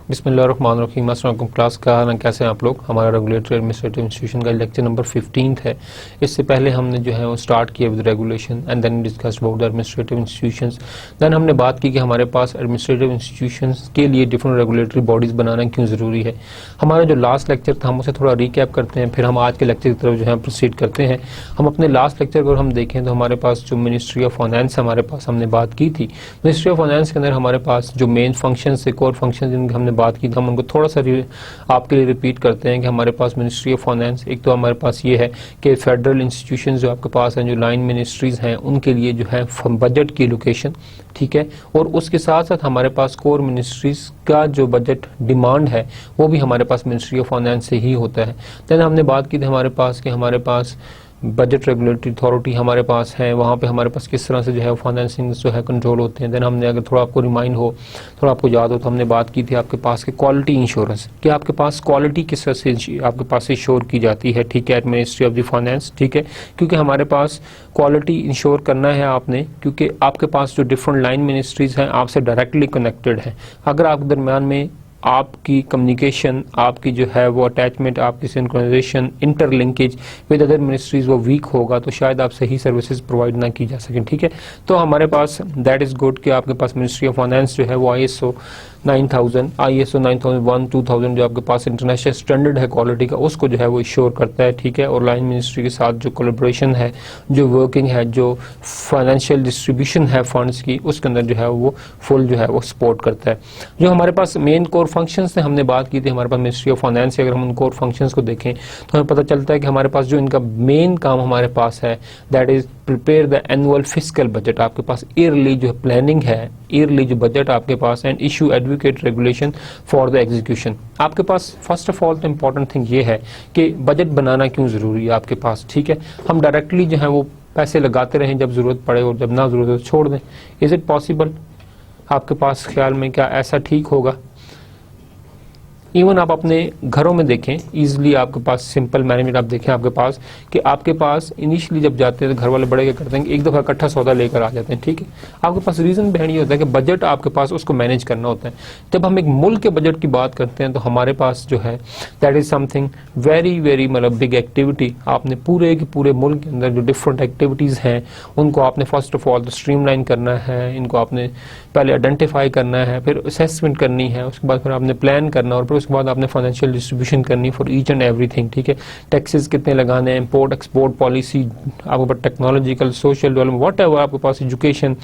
बिस्मिल्लाहिर्रहमानिर्रहीम। अस्सलाम वालेकुम क्लास का हाल, कैसे हैं आप लोग। हमारा रेगुलेटरी एडमिनिस्ट्रेटिव इंस्टीट्यूशन का लेक्चर नंबर 15 है। इससे पहले हमने जो है वो स्टार्ट किया with regulation and then discuss about the administrative institutions. Then हमने बात की कि हमारे पास एडमिनिस्ट्रेटिव इंस्टीट्यूशंस के लिए डिफरेंट रेगुलेटरी बॉडीज़ बनाना क्यों ज़रूरी है। हमारा जो लास्ट लेक्चर था हम उसे थोड़ा रिकैप करते हैं, फिर हम आज के लेक्चर की तरफ जो है प्रोसीड करते हैं। हम अपने लास्ट लेक्चर को हम देखें तो हमारे पास जो मिनिस्ट्री ऑफ फाइनेंस हमारे पास हमने बात की थी। मिनिस्ट्री ऑफ फाइनेंस के अंदर हमारे पास जो मेन फंक्शन से कोर फंक्शन जिनकी हमने बात की थी, हम उनको थोड़ा सा आपके लिए रिपीट करते हैं कि हमारे पास मिनिस्ट्री ऑफ फाइनेंस, एक तो हमारे पास ये है कि फेडरल इंस्टीट्यूशंस जो आपके पास हैं, जो लाइन मिनिस्ट्रीज हैं, उनके लिए जो है बजट की लोकेशन, ठीक है। और उसके साथ साथ हमारे पास कोर मिनिस्ट्रीज का जो बजट डिमांड है वो भी हमारे पास मिनिस्ट्री ऑफ फाइनेंस से ही होता है। देन हमने बात की थी हमारे पास कि हमारे पास बजट रेगुलेटरी अथॉरिटी हमारे पास है, वहाँ पे हमारे पास किस तरह से जो है फाइनेंसिंग जो है कंट्रोल होते हैं। देन हमने, अगर थोड़ा आपको रिमाइंड हो, थोड़ा आपको याद हो, तो हमने बात की थी आपके पास के क्वालिटी इंश्योरेंस, कि आपके पास क्वालिटी किस तरह से आपके पास इंश्योर की जाती है, ठीक है, at ministry of the finance, ठीक है। क्योंकि हमारे पास क्वालिटी इंश्योर करना है आपने, क्योंकि आपके पास जो डिफरेंट लाइन मिनिस्ट्रीज हैं आपसे डायरेक्टली कनेक्टेड है। अगर आपके दरमियान में आपकी कम्युनिकेशन, आपकी जो है वो अटैचमेंट, आपकी synchronization, interlinkage with other ministries वो वीक होगा तो शायद आप सही सर्विसेज प्रोवाइड ना की जा सकें, ठीक है। तो हमारे पास दैट इज़ गुड कि आपके पास मिनिस्ट्री ऑफ फाइनेंस जो है वो ISO 9001 2000 जो आपके पास इंटरनेशनल स्टैंडर्ड है क्वालिटी का, उसको जो है वो इश्योर करता है, ठीक है। और लाइन मिनिस्ट्री के साथ जो कोलैबोरेशन है, जो वर्किंग है, जो फाइनेंशियल डिस्ट्रीब्यूशन है फंड्स की, उसके अंदर जो है वो फुल जो है वो सपोर्ट करता है। जो हमारे पास मेन कोर फंक्शंस से हमने बात की थी हमारे पास मिनिस्ट्री ऑफ फाइनेंस से, अगर हम उन कोर फंक्शंस को देखें तो हमें पता चलता है कि हमारे पास जो इनका मेन काम हमारे पास है that is prepare the annual fiscal budget. आपके पास ईयरली जो प्लानिंग है, ईयरली जो बजट आपके पास, and issue advocate regulation for the execution. आपके पास फर्स्ट ऑफ ऑल तो इंपॉर्टेंट थिंग ये है कि बजट बनाना क्यों जरूरी है आपके पास, ठीक है। हम डायरेक्टली जो है वो पैसे लगाते रहें जब जरूरत पड़े और जब ना जरूरत हो तो छोड़ दें। Is it possible? आपके पास ख्याल में क्या ऐसा ठीक होगा? इवन आप अपने घरों में देखें, इजीली आपके पास सिंपल मैनेजमेंट आप देखें आपके पास कि आपके पास इनिशियली जब जाते हैं तो घर वाले बड़े क्या करते हैं कि एक दफ़ा इकट्ठा सौदा लेकर आ जाते हैं, ठीक है। आपके पास रीज़न बिहाइंड ये होता है कि बजट आपके पास उसको मैनेज करना होता है। जब हम एक मुल्क के बजट की बात करते हैं तो हमारे पास जो है that is something very very मतलब बिग एक्टिविटी। आपने पूरे के पूरे मुल्क के अंदर जो डिफरेंट एक्टिविटीज़ हैं उनको आपने फर्स्ट ऑफ ऑल स्ट्रीमलाइन करना है, इनको आपने पहले आइडेंटिफाई करना है, फिर असेसमेंट करनी है, उसके बाद फिर आपने प्लान करना और फिर उसके बाद आपने फाइनेंशियल डिस्ट्रीब्यूशन करनी फॉर ईच एंड एवरीथिंग, ठीक है। टैक्सेस कितने लगाने हैं, इंपोर्ट एक्सपोर्ट पॉलिसी, आपके पास technological, social development, whatever, आपके पास एजुकेशन,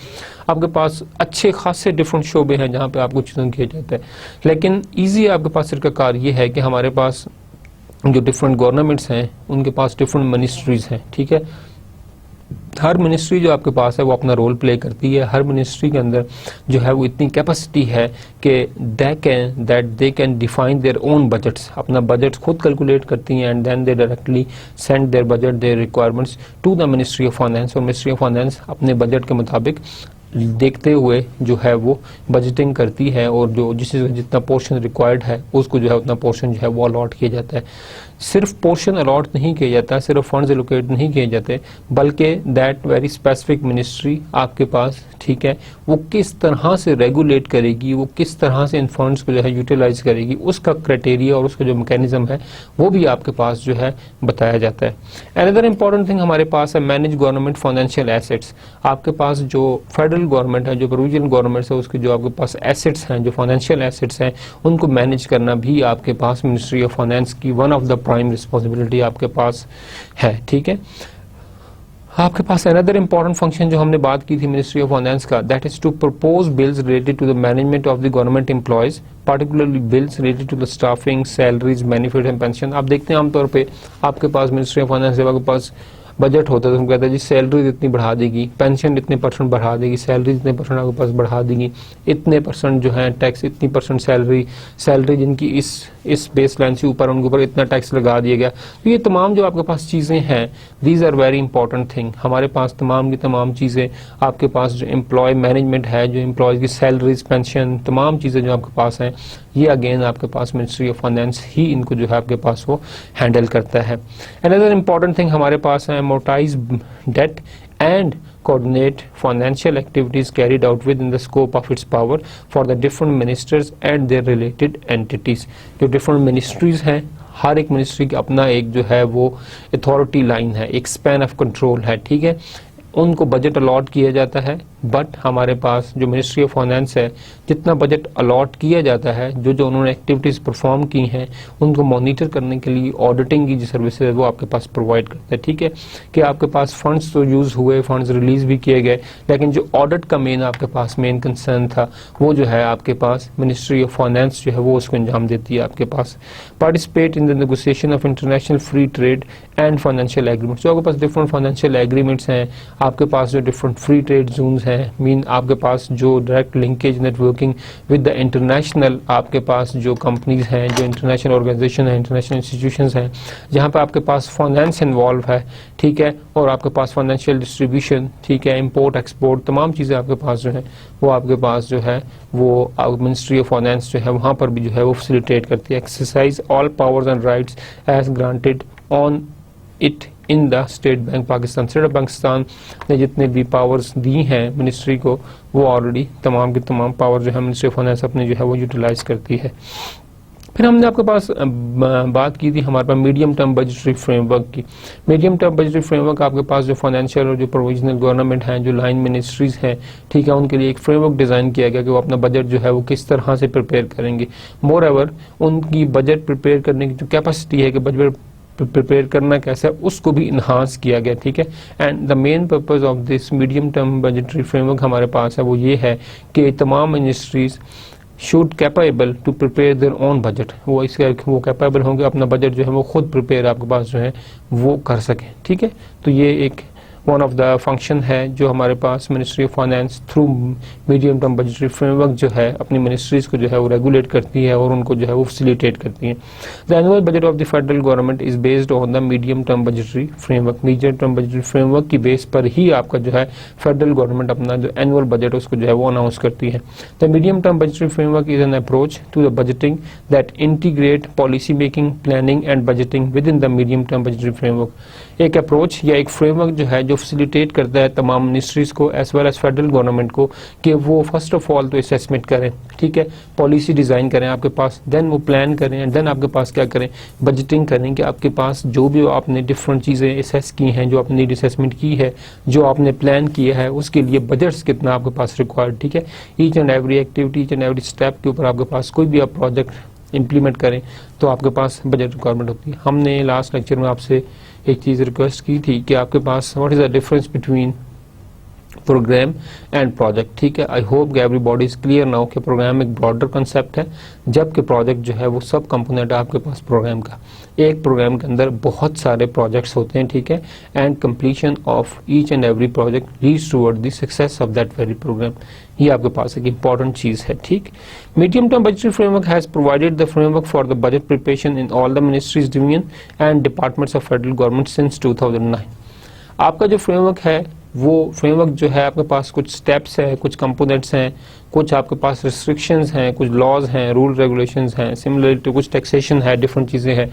आपके पास अच्छे खासे डिफरेंट शोबे हैं जहाँ पे आपको चीज़ों किया जाता है। लेकिन ईजी आपके पास सरकार ये है कि हमारे पास जो डिफरेंट गवर्नमेंट्स हैं उनके पास डिफरेंट मिनिस्ट्रीज हैं, ठीक है। हर मिनिस्ट्री जो आपके पास है वो अपना रोल प्ले करती है। हर मिनिस्ट्री के अंदर जो है वो इतनी कैपेसिटी है कि they can define their own budgets, अपना बजट खुद कैलकुलेट करती हैं and then they directly send their budget, their requirements to the ministry of finance. और मिनिस्ट्री ऑफ फाइनेंस अपने बजट के मुताबिक देखते हुए जो है वो बजटिंग करती है और जो जितना पोर्शन रिक्वायर्ड है उसको जो है उतना पोर्शन जो है वो अलॉट किया जाता है। सिर्फ पोर्शन अलॉट नहीं किया जाता, सिर्फ फंड्स एलोकेट नहीं किए जाते, बल्कि दैट वेरी स्पेसिफिक मिनिस्ट्री आपके पास, ठीक है, वो किस तरह से रेगुलेट करेगी, वो किस तरह से इन फंड्स को जो है यूटिलाइज करेगी, उसका क्राइटेरिया और उसका जो मैकेनिज्म है वो भी आपके पास जो है बताया जाता है। अनदर इंपॉर्टेंट थिंग हमारे पास है मैनेज गवर्नमेंट फाइनेंशियल एसेट्स। आपके पास जो फेडरल गवर्नमेंट है, जो प्रोविजनल गवर्नमेंट है, उसके जो आपके पास एसेट्स हैं, जो फाइनेंशियल एसेट्स हैं, उनको मैनेज करना भी आपके पास मिनिस्ट्री ऑफ फाइनेंस की one of the prime responsibility आपके पास है, ठीक है। आपके पास अनदर इंपॉर्टेंट फंक्शन जो हमने बात की थी मिनिस्ट्री ऑफ फाइनेंस का, that is to propose bills related to the management of the government employees, particularly bills related to the staffing, salaries, benefit and pension. आप देखते हैं आमतौर पे आपके पास मिनिस्ट्री ऑफ फाइनेंस जब आपके पास बजट होता है तो हम कहते हैं जी सैलरी इतनी बढ़ा देगी, पेंशन इतने % बढ़ा देगी, सैलरी इतने % आपके पास बढ़ा देगी, इतने % जो है टैक्स, इतनी % सैलरी जिनकी इस बेस लाइन से ऊपर उनके ऊपर इतना टैक्स लगा दिया गया। तो ये तमाम जो आपके पास चीज़ें हैं, these are very important thing. हमारे पास तमाम की तमाम चीज़ें, आपके पास जो एम्प्लॉय मैनेजमेंट है, जो एम्प्लॉयज़ की सैलरीज, पेंशन, तमाम चीज़ें जो आपके पास हैं, ये अगेन आपके पास मिनिस्ट्री ऑफ फाइनेंस ही इनको जो है आपके पास वो हैंडल करता है। अनदर इंपॉर्टेंट थिंग हमारे पास है amortize debt and coordinate financial activities carried out within the scope of its power for the different ministers and their related entities। जो different ministries हैं, हर एक मिनिस्ट्री की अपना एक जो है वो अथॉरिटी लाइन है, एक स्पैन ऑफ कंट्रोल है, ठीक है। उनको बजट अलॉट किया जाता है, बट हमारे पास जो मिनिस्ट्री ऑफ फाइनेंस है, जितना बजट अलॉट किया जाता है, जो उन्होंने एक्टिविटीज़ परफॉर्म की हैं, उनको मॉनिटर करने के लिए ऑडिटिंग की जो सर्विसेज है वो आपके पास प्रोवाइड करता है, ठीक है। कि आपके पास फंड्स तो यूज़ हुए, फंड्स रिलीज भी किए गए, लेकिन जो ऑडिट का आपके पास मेन कंसर्न था वो जो है आपके पास मिनिस्ट्री ऑफ फाइनेंस जो है वो उसको अंजाम देती है आपके पास। Participate in the negotiation of international free trade and financial agreements. जो आपके पास डिफरेंट फाइनेंशियल एग्रीमेंट्स हैं, आपके पास जो डिफरेंट फ्री ट्रेड जोन्स हैं, मीन आपके पास जो direct linkage networking with the international, आपके पास जो कंपनीज हैं, जो इंटरनेशनल ऑर्गेनाइजेशन है, इंटरनेशनल इंस्टीट्यूशंस हैं, जहां पे आपके पास फाइनेंस इन्वॉल्व है, ठीक है, और आपके पास फाइनेंशियल डिस्ट्रीब्यूशन, ठीक है, इंपोर्ट एक्सपोर्ट, तमाम चीज़ें आपके पास जो है वो आपके पास जो है वो मिनिस्ट्री ऑफ फाइनेंस जो है वहाँ पर भी जो है वो फैसिलिटेट करती है। Exercise all powers and rights as granted on it in the state bank Pakistan. State of Pakistan ने जितने भी पावर्स दी हैं मिनिस्ट्री को, वो ऑलरेडी तमाम की तमाम पावर जो है मिनिस्ट्री ऑफ फाइनेंस अपने जो है वो यूटिलाइज करती है। फिर हमने आपके पास बात की थी हमारे पास मीडियम टर्म बजटरी फ्रेमवर्क की। मीडियम टर्म बजटरी फ्रेमवर्क आपके पास जो फाइनेंशियल और जो प्रोविजनल गवर्नमेंट हैं, जो लाइन मिनिस्ट्रीज हैं, ठीक है, उनके लिए एक फ्रेमवर्क डिज़ाइन किया गया कि वो अपना बजट जो है वो किस तरह से प्रिपेयर करेंगे। मोर एवर उनकी बजट प्रिपेयर करने की जो कैपेसिटी है कि बजट प्रिपेयर करना कैसा है उसको भी इन्हांस किया गया, ठीक है। And the main purpose of this medium term budgetary framework हमारे पास है वो ये है कि तमाम ministries should capable to prepare their own budget. वो कैपेबल होंगे अपना बजट जो है वो खुद प्रिपेयर आपके पास जो है वो कर सकें, ठीक है। तो ये एक वन ऑफ द फंक्शन है जो हमारे पास ministry of finance through medium term budgetary framework जो है अपनी मिनिस्ट्रीज को जो है वो रेगुलेट करती है और उनको जो है वो फैसिलिटेट करती है। The annual budget of the federal government is based on the medium term budgetary framework. Medium term budgetary framework की बेस पर ही आपका जो है फेडरल गवर्नमेंट अपना जो एनुअल बजट उसको जो है वो अनाउंस करती है। The medium term budgetary framework is an approach to the budgeting that integrate policy making, planning and budgeting within the medium term budgetary framework. एक अप्रोच या एक फ्रेमवर्क जो है जो फैसिलिटेट करता है तमाम मिनिस्ट्रीज को as well as federal government को कि वो फर्स्ट ऑफ ऑल तो असेसमेंट करें, ठीक है, पॉलिसी डिज़ाइन करें आपके पास, देन वो प्लान करें, एंड देन आपके पास क्या करें, बजटिंग करें कि आपके पास जो भी आपने डिफरेंट चीज़ें असेस की हैं, जो आपने नीड असेसमेंट की है, जो आपने प्लान किया है, उसके लिए बजट्स कितना आपके पास रिक्वायर्ड, ठीक है। Each and every activity, each and every step के ऊपर आपके पास कोई भी आप प्रोजेक्ट इंप्लीमेंट करें तो आपके पास बजट रिक्वायरमेंट होती है। हमने लास्ट लेक्चर में आपसे एक चीज़ रिक्वेस्ट की थी कि आपके पास what is the difference between programme and project, ठीक है। I hope everybody is clear now कि प्रोग्राम एक ब्रॉडर कंसेप्ट है, जबकि प्रोजेक्ट जो है वो सब कंपोनेंट है आपके पास प्रोग्राम का। एक प्रोग्राम के अंदर बहुत सारे प्रोजेक्ट्स होते हैं, ठीक है, and completion of each and every project leads toward the success of that very program. ये आपके पास एक इंपॉर्टेंट चीज़ है, ठीक। Medium term budgetary framework has provided the framework for the budget preparation in all the ministries, division and departments of federal government since 2009। आपका जो framework है वो फ्रेमवर्क जो है आपके पास कुछ स्टेप्स है, कुछ कंपोनेंट्स हैं, कुछ आपके पास रिस्ट्रिक्शंस हैं, कुछ लॉज हैं, रूल रेगुलेशंस हैं, सिमिलर टू कुछ टैक्सेशन है, डिफरेंट चीज़ें हैं।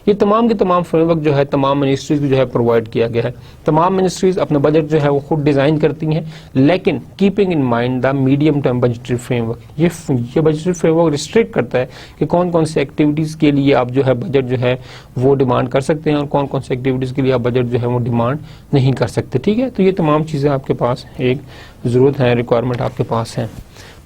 ये तमाम के तमाम फ्रेमवर्क जो है तमाम मिनिस्ट्रीज को जो है प्रोवाइड किया गया है। तमाम मिनिस्ट्रीज अपना बजट जो है वो खुद डिज़ाइन करती हैं, लेकिन keeping in mind the medium term budgetary framework. ये बजटरी फ्रेमवर्क रिस्ट्रिक्ट करता है कि कौन कौन सी एक्टिविटीज़ के लिए आप जो है बजट जो है वो डिमांड कर सकते हैं और कौन कौन सी एक्टिविटीज़ के लिए आप बजट जो है वो डिमांड नहीं कर सकते, ठीक है। तो ये तमाम चीज़ें आपके पास एक ज़रूरत है, रिक्वायरमेंट आपके पास है।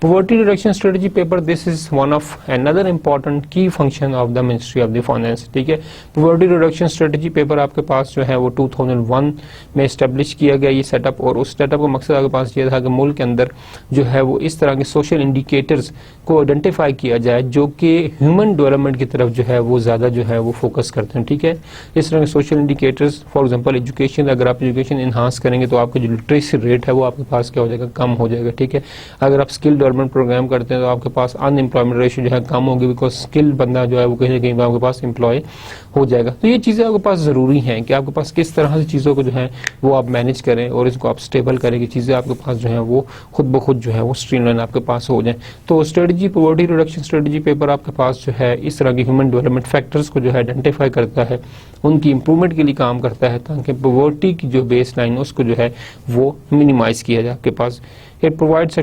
Poverty reduction strategy paper, this is one of another important key function of the Ministry of the Finance, ठीक है। Poverty reduction strategy paper आपके पास जो है वो 2001 में एस्टेब्लिश किया गया ये सेटअप, और उस सेटअप का मकसद आपके पास ये था कि मुल्क के अंदर जो है वो इस तरह के सोशल इंडिकेटर्स को आइडेंटिफाई किया जाए जो कि ह्यूमन डेवलपमेंट की तरफ जो है वो ज़्यादा जो है वो फोकस करते हैं, ठीक है। इस तरह के social indicators, for example education, अगर आप एजुकेशन इन्हांस करेंगे तो आपका जो लिटरेसी रेट है वो आपके पास क्या हो जाएगा, कम हो जाएगा, ठीक है। अगर आप स्किल डेवलपमेंट प्रोग्राम करते हैं तो आपके पास अनएम्प्लॉयमेंट रेशियो जो है कम होगी, बिकॉज स्किल बंदा जो है वो कहीं ना कहीं आपके पास एम्प्लॉय हो जाएगा। तो ये चीज़ें आपके पास ज़रूरी हैं कि आपके पास किस तरह से चीज़ों को जो है वो आप मैनेज करें और इसको आप स्टेबल करें कि चीज़ें आपके पास जो है वो खुद ब खुद जो है वो स्ट्रीमलाइन आपके पास हो जाए। तो strategy, poverty reduction strategy paper आपके पास जो है इस तरह के ह्यूमन डेवलपमेंट फैक्टर्स को जो है आइडेंटिफाई करता है, उनकी इंप्रूवमेंट के लिए काम करता है ताकि पॉवर्टी की जो बेस लाइन है उसको जो है वो मिनिमाइज किया जाए आपके पास। It provides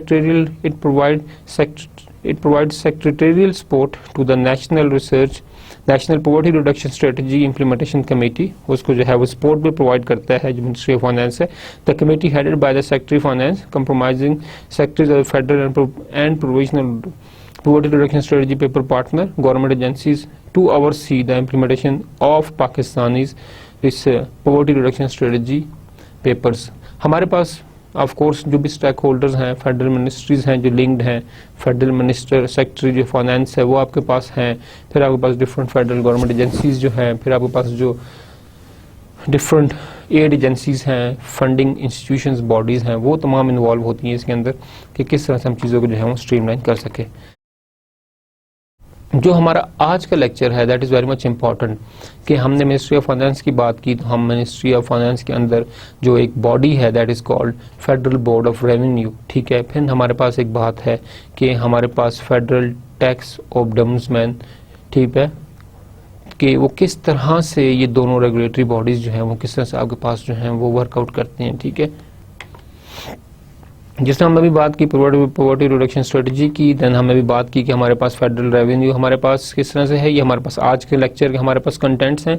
secretarial support to the National Poverty Reduction Strategy Implementation Committee, उसको जो है वो सपोर्ट भी प्रोवाइड करता है जो मिनिस्ट्री ऑफ फाइनेंस है। The committee headed by the secretary finance compromising secretaries of federal and provisional poverty reduction strategy paper partner government agencies to oversee the implementation of Pakistani's poverty reduction strategy papers। हमारे पास of course जो भी stake holders हैं, federal ministries हैं जो linked हैं, federal minister secretary जो finance है वो आपके पास हैं, फिर आपके पास डिफरेंट फेडरल गवर्नमेंट एजेंसीज जो हैं, फिर आपके पास जो डिफरेंट एड एजेंसीज हैं, फंडिंग इंस्टीट्यूशंस, बॉडीज हैं, वो तमाम इन्वॉल्व होती हैं इसके अंदर कि किस तरह से हम चीज़ों को जो है वो स्ट्रीमलाइन कर सके। जो हमारा आज का लेक्चर है that is very much important कि हमने मिनिस्ट्री ऑफ फाइनेंस की बात की, तो हम मिनिस्ट्री ऑफ फाइनेंस के अंदर जो एक बॉडी है that is called federal board of revenue, ठीक है। फिर हमारे पास एक बात है कि हमारे पास फेडरल टैक्स ऑब्डम्समैन, ठीक है, कि वो किस तरह से ये दोनों रेगुलेटरी बॉडीज़ जो हैं वो किस तरह से आपके पास जो हैं वो वर्कआउट करते हैं, ठीक है। जिस तरह हमने भी बात की पॉवर्टी रिडक्शन स्ट्रेटजी की, देन हमने भी बात की कि हमारे पास फेडरल रेवेन्यू हमारे पास किस तरह से है, ये हमारे पास आज के लेक्चर के हमारे पास कंटेंट्स हैं।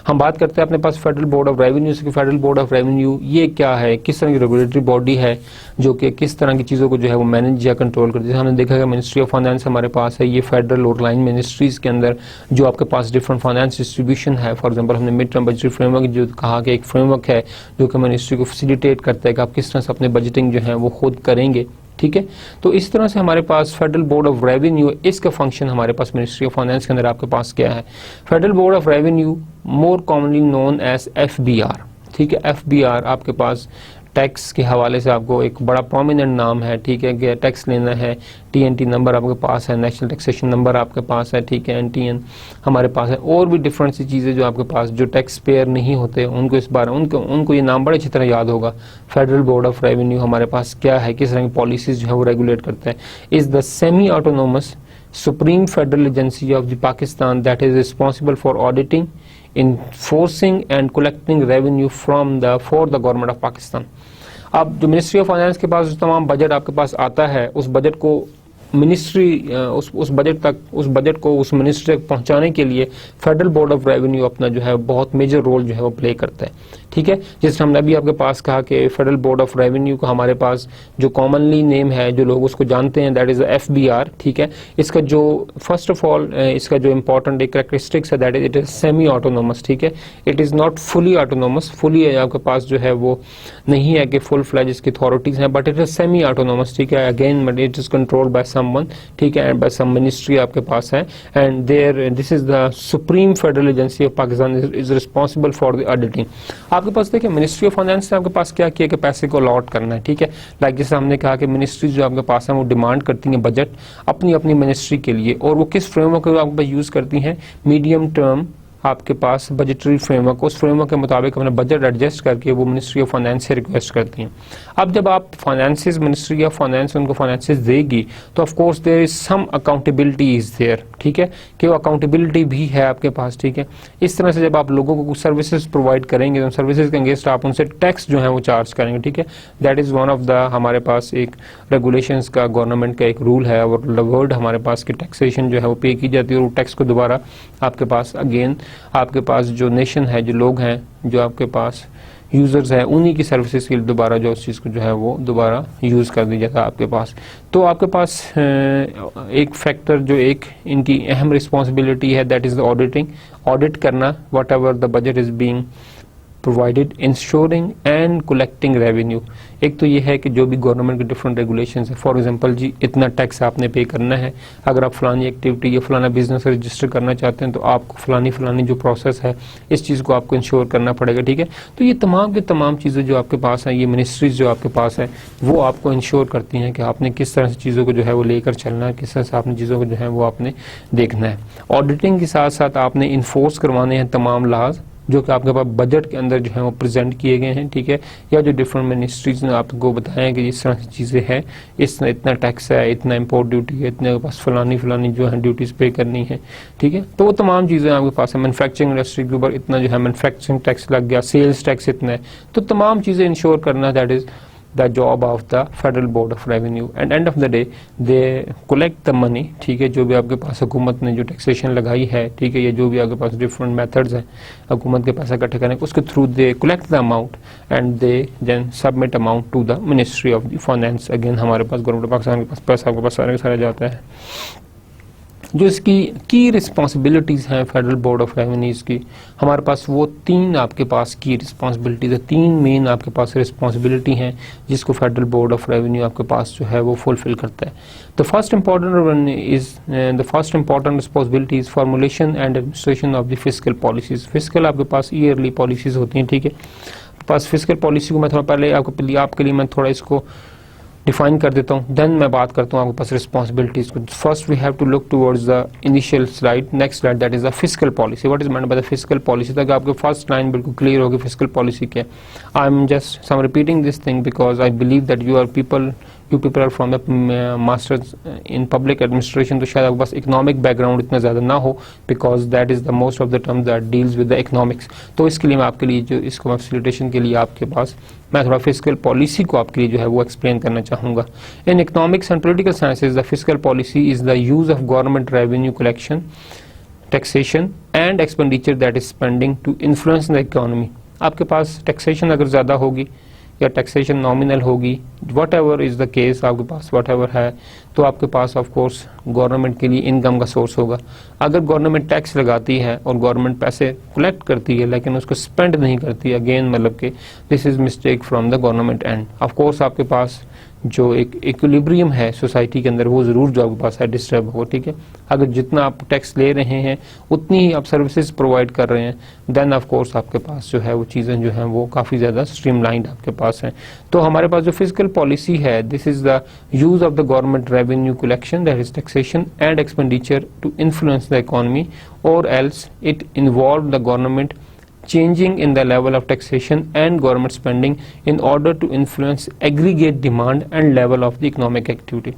हम बात करते हैं अपने पास फेडरल बोर्ड ऑफ रेवेन्यू से। फेडरल बोर्ड ऑफ रेवेन्यू ये क्या है, किस तरह की रेगुलेटरी बॉडी है जो कि किस तरह की चीज़ों को जो है वो मैनेज या कंट्रोल करती है। हमने देखा कि मिनिस्ट्री ऑफ फाइनेंस हमारे पास है, ये फेडरल और लाइन मिनिस्ट्रीज के अंदर जो आपके पास डिफरेंट फाइनेंस डिस्ट्रीब्यूशन है। फॉर एग्जाम्पल हमने मिड टर्म बजटरी फ्रेमवर्क जो कहा कि एक फ्रेमवर्क है जो कि मिनिस्ट्री को फैसिलिटेट करता है कि आप किस तरह से अपने बजटिंग जो है वो खुद करेंगे, ठीक है। तो इस तरह से हमारे पास फेडरल बोर्ड ऑफ रेवेन्यू, इसका फंक्शन हमारे पास मिनिस्ट्री ऑफ फाइनेंस के अंदर आपके पास क्या है। Federal board of revenue more commonly known as FBR, ठीक है। FBR आपके पास टैक्स के हवाले से आपको एक बड़ा प्रोमिनेंट नाम है, ठीक है, कि टैक्स लेना है, TNT नंबर आपके पास है, नेशनल टैक्सेशन नंबर आपके पास है, ठीक है, NTN हमारे पास है, और भी डिफरेंट सी चीज़ें जो आपके पास जो टैक्स पेयर नहीं होते उनको इस बार उनको ये नाम बड़े अच्छी तरह याद होगा। फेडरल बोर्ड ऑफ रेवेन्यू हमारे पास क्या है, किस तरह की पॉलिसीज जो है वो रेगुलेट करता है। Is the semi autonomous supreme federal agency of the Pakistan that is responsible for auditing, enforcing and collecting revenue for the government of Pakistan। अब जो मिनिस्ट्री ऑफ फाइनेंस के पास जो तमाम बजट आपके पास आता है, उस बजट को मिनिस्ट्री उस बजट को उस मिनिस्ट्री तक पहुंचाने के लिए फेडरल बोर्ड ऑफ रेवेन्यू अपना जो है बहुत मेजर रोल जो है वो प्ले करता है, ठीक है। जैसे हमने अभी आपके पास कहा कि फेडरल बोर्ड ऑफ रेवेन्यू को हमारे पास जो कॉमनली नेम है जो लोग उसको जानते हैं दैट इज FBR, ठीक है। इसका जो फर्स्ट ऑफ ऑल इसका जो इंपॉर्टेंट एक कैरेक्टरिस्टिक्स है that is it is semi autonomous, ठीक है। It is not fully autonomous, fully आपके पास जो है वो नहीं है कि फुल फ्लैज इसकी अथॉरिटीज हैं, but it is semi autonomous, ठीक है। Again it is controlled by someone, ठीक है, एंड बाय सम मिनिस्ट्री आपके पास है, and there this is the supreme federal agency of Pakistan is responsible for the auditing. आपके पास देखिए मिनिस्ट्री ऑफ फाइनेंस ने आपके पास क्या किया कि पैसे को अलॉट करना है, ठीक है। लाइक जैसे हमने कहा कि मिनिस्ट्रीज जो आपके पास है वो डिमांड करती हैं बजट अपनी अपनी मिनिस्ट्री के लिए, और वो किस फ्रेमवर्क को आपके पास यूज़ करती हैं, मीडियम टर्म आपके पास बजटरी फ्रेमवर्क, उस फ्रेमवर्क के मुताबिक अपना बजट एडजस्ट करके वो मिनिस्ट्री ऑफ फाइनेंस से रिक्वेस्ट करती हैं। अब जब आप फाइनेंसेस मिनिस्ट्री ऑफ फाइनेंस उनको फाइनेंसेस देगी तो of course there is some accountability is there, ठीक है, कि वो अकाउंटेबिलिटी भी है आपके पास, ठीक है। इस तरह से जब आप लोगों को कुछ सर्विसेज प्रोवाइड करेंगे तो सर्विसेज के अगेंस्ट आप उनसे टैक्स जो है वो चार्ज करेंगे, ठीक है। That is one of the हमारे पास एक रेगुलेशंस का गवर्नमेंट का एक रूल है, और वर्ड हमारे पास की टैक्सेशन जो है वो पे की जाती है, और टैक्स को दोबारा आपके पास अगेन आपके पास जो नेशन है, जो लोग हैं, जो आपके पास यूज़र्स हैं उन्हीं की सर्विसेज के लिए दोबारा जो उस चीज़ को जो है वो दोबारा यूज़ कर दी जाता है आपके पास। तो आपके पास एक फैक्टर जो एक इनकी अहम रिस्पॉन्सिबिलिटी है that is the auditing, audit करना whatever the budget is being provided, ensuring and collecting revenue. एक तो ये है कि जो भी गवर्नमेंट के डिफरेंट रेगुलेशंस है, फॉर एग्जांपल जी इतना टैक्स आपने पे करना है, अगर आप फलानी एक्टिविटी या फलाना बिजनेस रजिस्टर करना चाहते हैं तो आपको फलानी जो प्रोसेस है इस चीज़ को आपको इंश्योर करना पड़ेगा, ठीक है। तो ये तमाम की तमाम चीज़ें जो आपके पास हैं, ये मिनिस्ट्रीज जो आपके पास है वो आपको इंश्योर करती हैं कि आपने किस तरह से चीज़ों को जो है वो लेकर चलना है, किस तरह से आपने चीज़ों को जो है वो आपने देखना है। ऑडिटिंग के साथ साथ आपने इन्फोर्स करवाने हैं तमाम लाज जो कि आपके पास बजट के अंदर जो है वो प्रेजेंट किए गए हैं, ठीक है, या जो डिफरेंट मिनिस्ट्रीज ने आपको बताया कि इस तरह की चीज़ें हैं, इतना टैक्स है, इतना इम्पोर्ट ड्यूटी है, इतने के पास फलानी जो है ड्यूटीज पे करनी है, ठीक है। तो वो तमाम चीज़ें आपके पास है। मैन्युफैक्चरिंग इंडस्ट्री के ऊपर इतना जो है मैन्युफैक्चरिंग टैक्स लग गया, सेल्स टैक्स इतना है, तो तमाम चीज़ें इंश्योर करना that is the job of the Federal Board of Revenue and end of the day they collect the money, ठीक है। जो भी आपके पास हुकूमत ने जो टैक्सेशन लगाई है, ठीक है, ये जो भी आपके पास डिफरेंट मेथड्स हैं हुकूमत के पैसा इकट्ठा करने उसके through they collect the amount and they then submit amount to the ministry of the finance. Again हमारे पास गवर्नमेंट पाकिस्तान के पास पैसा आपके पास सारा जाता है। जो इसकी की रिस्पॉन्सिबिलिटीज़ हैं फेडरल बोर्ड ऑफ रेवेन्यूज़ की, हमारे पास वो तीन आपके पास की रिस्पॉन्सिबिलिटीज़ है, तीन मेन आपके पास रिस्पॉन्सिबिलिटी हैं जिसको फेडरल बोर्ड ऑफ रेवेन्यू आपके पास जो है वो फुलफिल करता है। The first important responsibility is formulation and administration of the fiscal policies. Fiscal आपके पास ईयरली पॉलिसीज़ होती हैं, ठीक है। पास फिस्कल पॉलिसी को मैं थोड़ा पहले आपके लिए मैं थोड़ा इसको डिफाइन कर देता हूँ, देन मैं बात करता हूँ आपके पास रिस्पॉन्सिबिलिटीज को। First we have to look towards the initial slide, next slide, that is the fiscal policy. What is meant by the fiscal policy, ताकि आपके फर्स्ट लाइन बिल्कुल क्लियर होगी फिस्कल पॉलिसी क्या। I am just some repeating this thing because I believe that you people are from the masters in public administration, तो शायद आपके पास economic background इतना ज़्यादा ना हो because that is the most of the terms that deals with the economics. तो इसके लिए मैं आपके लिए जो इसको फैसिलिटेशन के लिए आपके पास मैं थोड़ा फिस्कल पॉलिसी को आपके लिए जो है वो एक्सप्लेन करना चाहूँगा। In economics and political sciences the fiscal policy is the use of government revenue collection, taxation and expenditure that is spending to influence the economy. आपके पास टैक्सेशन अगर ज़्यादा होगी या टैक्सेशन नॉमिनल होगी, whatever is the case आपके पास what ever है, तो आपके पास ऑफ कोर्स गवर्नमेंट के लिए इनकम का सोर्स होगा। अगर गवर्नमेंट टैक्स लगाती है और गवर्नमेंट पैसे कलेक्ट करती है लेकिन उसको स्पेंड नहीं करती, अगेन मतलब कि this is mistake from the government and. Of course आपके पास जो एक इक्विलिब्रियम है सोसाइटी के अंदर वो ज़रूर जो आपके पास है डिस्टर्ब हो, ठीक है। अगर जितना आप टैक्स ले रहे हैं उतनी ही आप सर्विसेज प्रोवाइड कर रहे हैं, देन ऑफ कोर्स आपके पास जो है वो चीज़ें जो हैं वो काफ़ी ज़्यादा स्ट्रीमलाइंड आपके पास हैं। तो हमारे पास जो फिस्कल पॉलिसी है, this is the use of the government revenue collection that is taxation and expenditure to influence the economy or else it involve the government changing in the level of taxation and government spending in order to influence aggregate demand and level of the economic activity।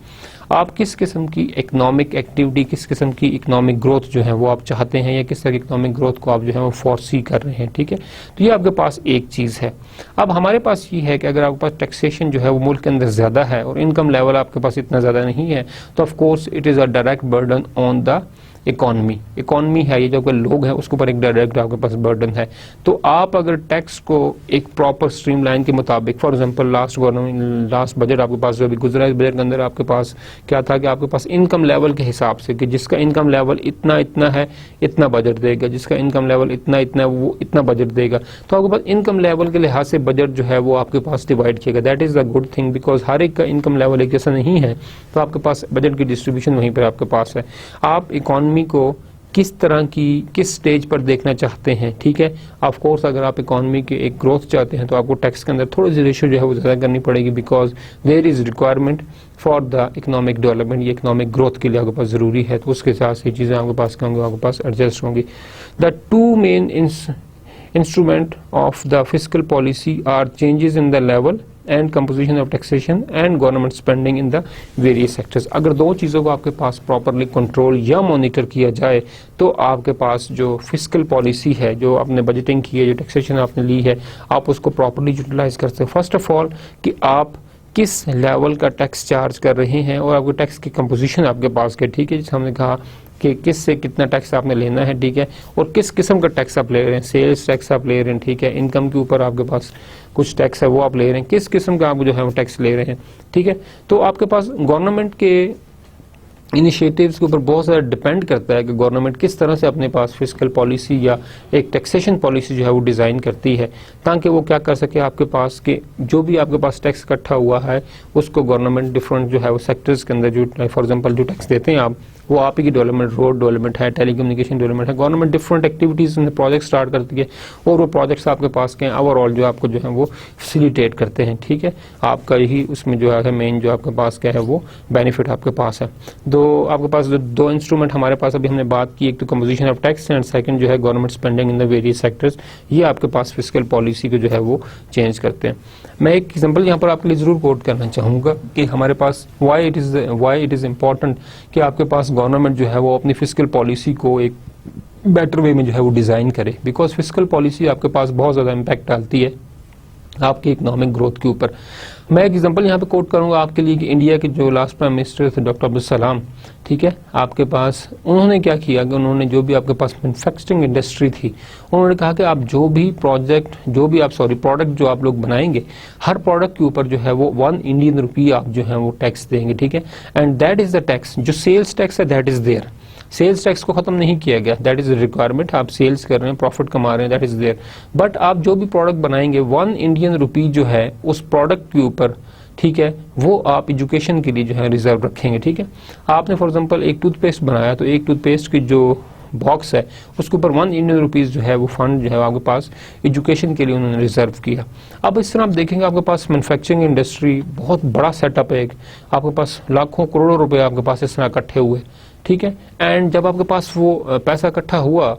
आप किस किस्म की economic activity, किस किस्म की economic growth जो है वो आप चाहते हैं या किस तरह की इकोनॉमिक ग्रोथ को आप जो है वो फोरसी कर रहे हैं, ठीक है। तो ये आपके पास एक चीज़ है। अब हमारे पास ये है कि अगर आपके पास टैक्सेशन जो है वो मुल्क के अंदर ज़्यादा है और इनकम लेवल आपके पास इतना ज़्यादा नहीं है, तो of course it is a direct burden on the economy है, ये जो आपके लोग हैं उसके ऊपर एक डायरेक्ट आपके पास बर्डन है। तो आप अगर टैक्स को एक प्रॉपर स्ट्रीमलाइन के मुताबिक, फॉर एग्जांपल लास्ट बजट आपके पास जो अभी गुजरा, इस बजट के अंदर आपके पास क्या था कि आपके पास इनकम लेवल के हिसाब से कि जिसका इनकम लेवल इतना है इतना बजट देगा, जिसका इनकम लेवल इतना है वो इतना बजट देगा। तो आपके पास इनकम लेवल के लिहाज से बजट जो है वो आपके पास डिवाइड किएगा। That is the good thing because हर एक का इनकम लेवल एक जैसा नहीं है, तो आपके पास बजट की डिस्ट्रीब्यूशन वहीं पर आपके पास है। आप इकोनॉमी को किस तरह की किस स्टेज पर देखना चाहते हैं, ठीक है। ऑफ कोर्स अगर आप इकोनॉमी की एक ग्रोथ चाहते हैं तो आपको टैक्स के अंदर थोड़ी सी रेशियो जो है वो ज़्यादा करनी पड़ेगी because there is requirement for the economic development. ये इकोनॉमिक ग्रोथ के लिए आपके पास ज़रूरी है, तो उसके हिसाब से चीज़ें आपके पास क्या होंगी, आपके पास एडजस्ट होंगी। The two main instrument of the fiscal policy are changes in the level and composition of taxation and government spending in the various sectors. अगर दो चीज़ों को आपके पास प्रॉपरली कंट्रोल या मॉनिटर किया जाए तो आपके पास जो फिस्कल पॉलिसी है, जो आपने बजटिंग की है, जो टैक्सेशन आपने ली है, आप उसको प्रॉपरली यूटिलाइज कर सकते हैं। फर्स्ट ऑफ ऑल कि आप किस लेवल का टैक्स चार्ज कर रहे हैं और आपके टैक्स की कंपोजिशन आपके पास क्या, ठीक है। जैसे हमने कहा कि किस से कितना टैक्स आपने लेना है, ठीक है, और किस किस्म का टैक्स आप ले रहे हैं, सेल्स टैक्स आप ले रहे हैं, ठीक है, इनकम के ऊपर आपके पास कुछ टैक्स है वो आप ले रहे हैं, किस किस्म का आप जो है वो टैक्स ले रहे हैं, ठीक है। तो आपके पास गवर्नमेंट के इनिशिएटिव्स के ऊपर बहुत ज़्यादा डिपेंड करता है कि गवर्नमेंट किस तरह से अपने पास फिस्कल पॉलिसी या एक टैक्सेशन पॉलिसी जो है वो डिज़ाइन करती है, ताकि वो क्या कर सके आपके पास के जो भी आपके पास टैक्स इकट्ठा हुआ है उसको गवर्नमेंट डिफरेंट जो है वो सेक्टर्स के अंदर जो फॉर एग्जांपल जो टैक्स देते हैं आप, वो आप ही की डेवलपमेंट, रोड डेवलपमेंट है, टेलीकम्युनिकेशन डेवलपमेंट है, गवर्नमेंट डिफरेंट एक्टिविटीज़ में प्रोजेक्ट स्टार्ट करती है और वो प्रोजेक्ट्स आपके पास के ओवरऑल जो आपको जो है वो फैसिलिटेट करते हैं, ठीक है। आपका यही उसमें जो है मेन जो आपके पास क्या है वो बेनिफिट आपके पास है। आपके पास जो दो इंस्ट्रूमेंट हमारे पास अभी हमने बात की, एक तो composition of tax and second जो है government spending in the various sectors, ये आपके पास फिस्कल पॉलिसी को जो है वो चेंज करते हैं। मैं एक एग्जांपल यहाँ पर आपके लिए जरूर कोट करना चाहूँगा कि हमारे पास व्हाई इट इज़ इम्पॉर्टेंट कि आपके पास गवर्नमेंट जो है वो अपनी फिस्कल पॉलिसी को एक बेटर वे में जो है वो डिज़ाइन करे, बिकॉज फिस्कल पॉलिसी आपके पास बहुत ज़्यादा इम्पैक्ट डालती है आपकी इकोनॉमिक ग्रोथ के ऊपर। मैं एक एग्जांपल यहाँ पे कोट करूंगा आपके लिए कि इंडिया के जो लास्ट प्राइम मिनिस्टर थे डॉक्टर अब्दुल सलाम, ठीक है, आपके पास उन्होंने क्या किया कि उन्होंने जो भी आपके पास मैन्युफैक्चरिंग इंडस्ट्री थी, उन्होंने कहा कि आप जो भी प्रोडक्ट जो आप लोग बनाएंगे, हर प्रोडक्ट के ऊपर जो है वो 1 इंडियन रुपी आप जो है वो टैक्स देंगे, ठीक है, and that is the tax, जो सेल्स टैक्स है that is there, sales tax को खत्म नहीं किया गया, दैट इज रिक्वायरमेंट, आप सेल्स कर रहे हैं, प्रॉफिट कमा रहे हैं, दैट इज देयर, बट आप जो भी प्रोडक्ट बनाएंगे 1 इंडियन रुपी जो है उस प्रोडक्ट के ऊपर, ठीक है, वो आप एजुकेशन के लिए जो है रिजर्व रखेंगे, ठीक है। आपने फॉर एग्जांपल एक टूथपेस्ट बनाया तो एक टूथपेस्ट की जो बॉक्स है उसके ऊपर 1 इंडियन रुपीज़ जो है वो फंड जो है आपके पास एजुकेशन के लिए उन्होंने रिजर्व किया। अब इस तरह आप देखेंगे आपके पास मैन्युफैक्चरिंग इंडस्ट्री बहुत बड़ा सेटअप है, एक आपके पास लाखों करोड़ों रुपए आपके पास इस तरह इकट्ठे हुए, ठीक है, एंड जब आपके पास वो पैसा इकट्ठा हुआ,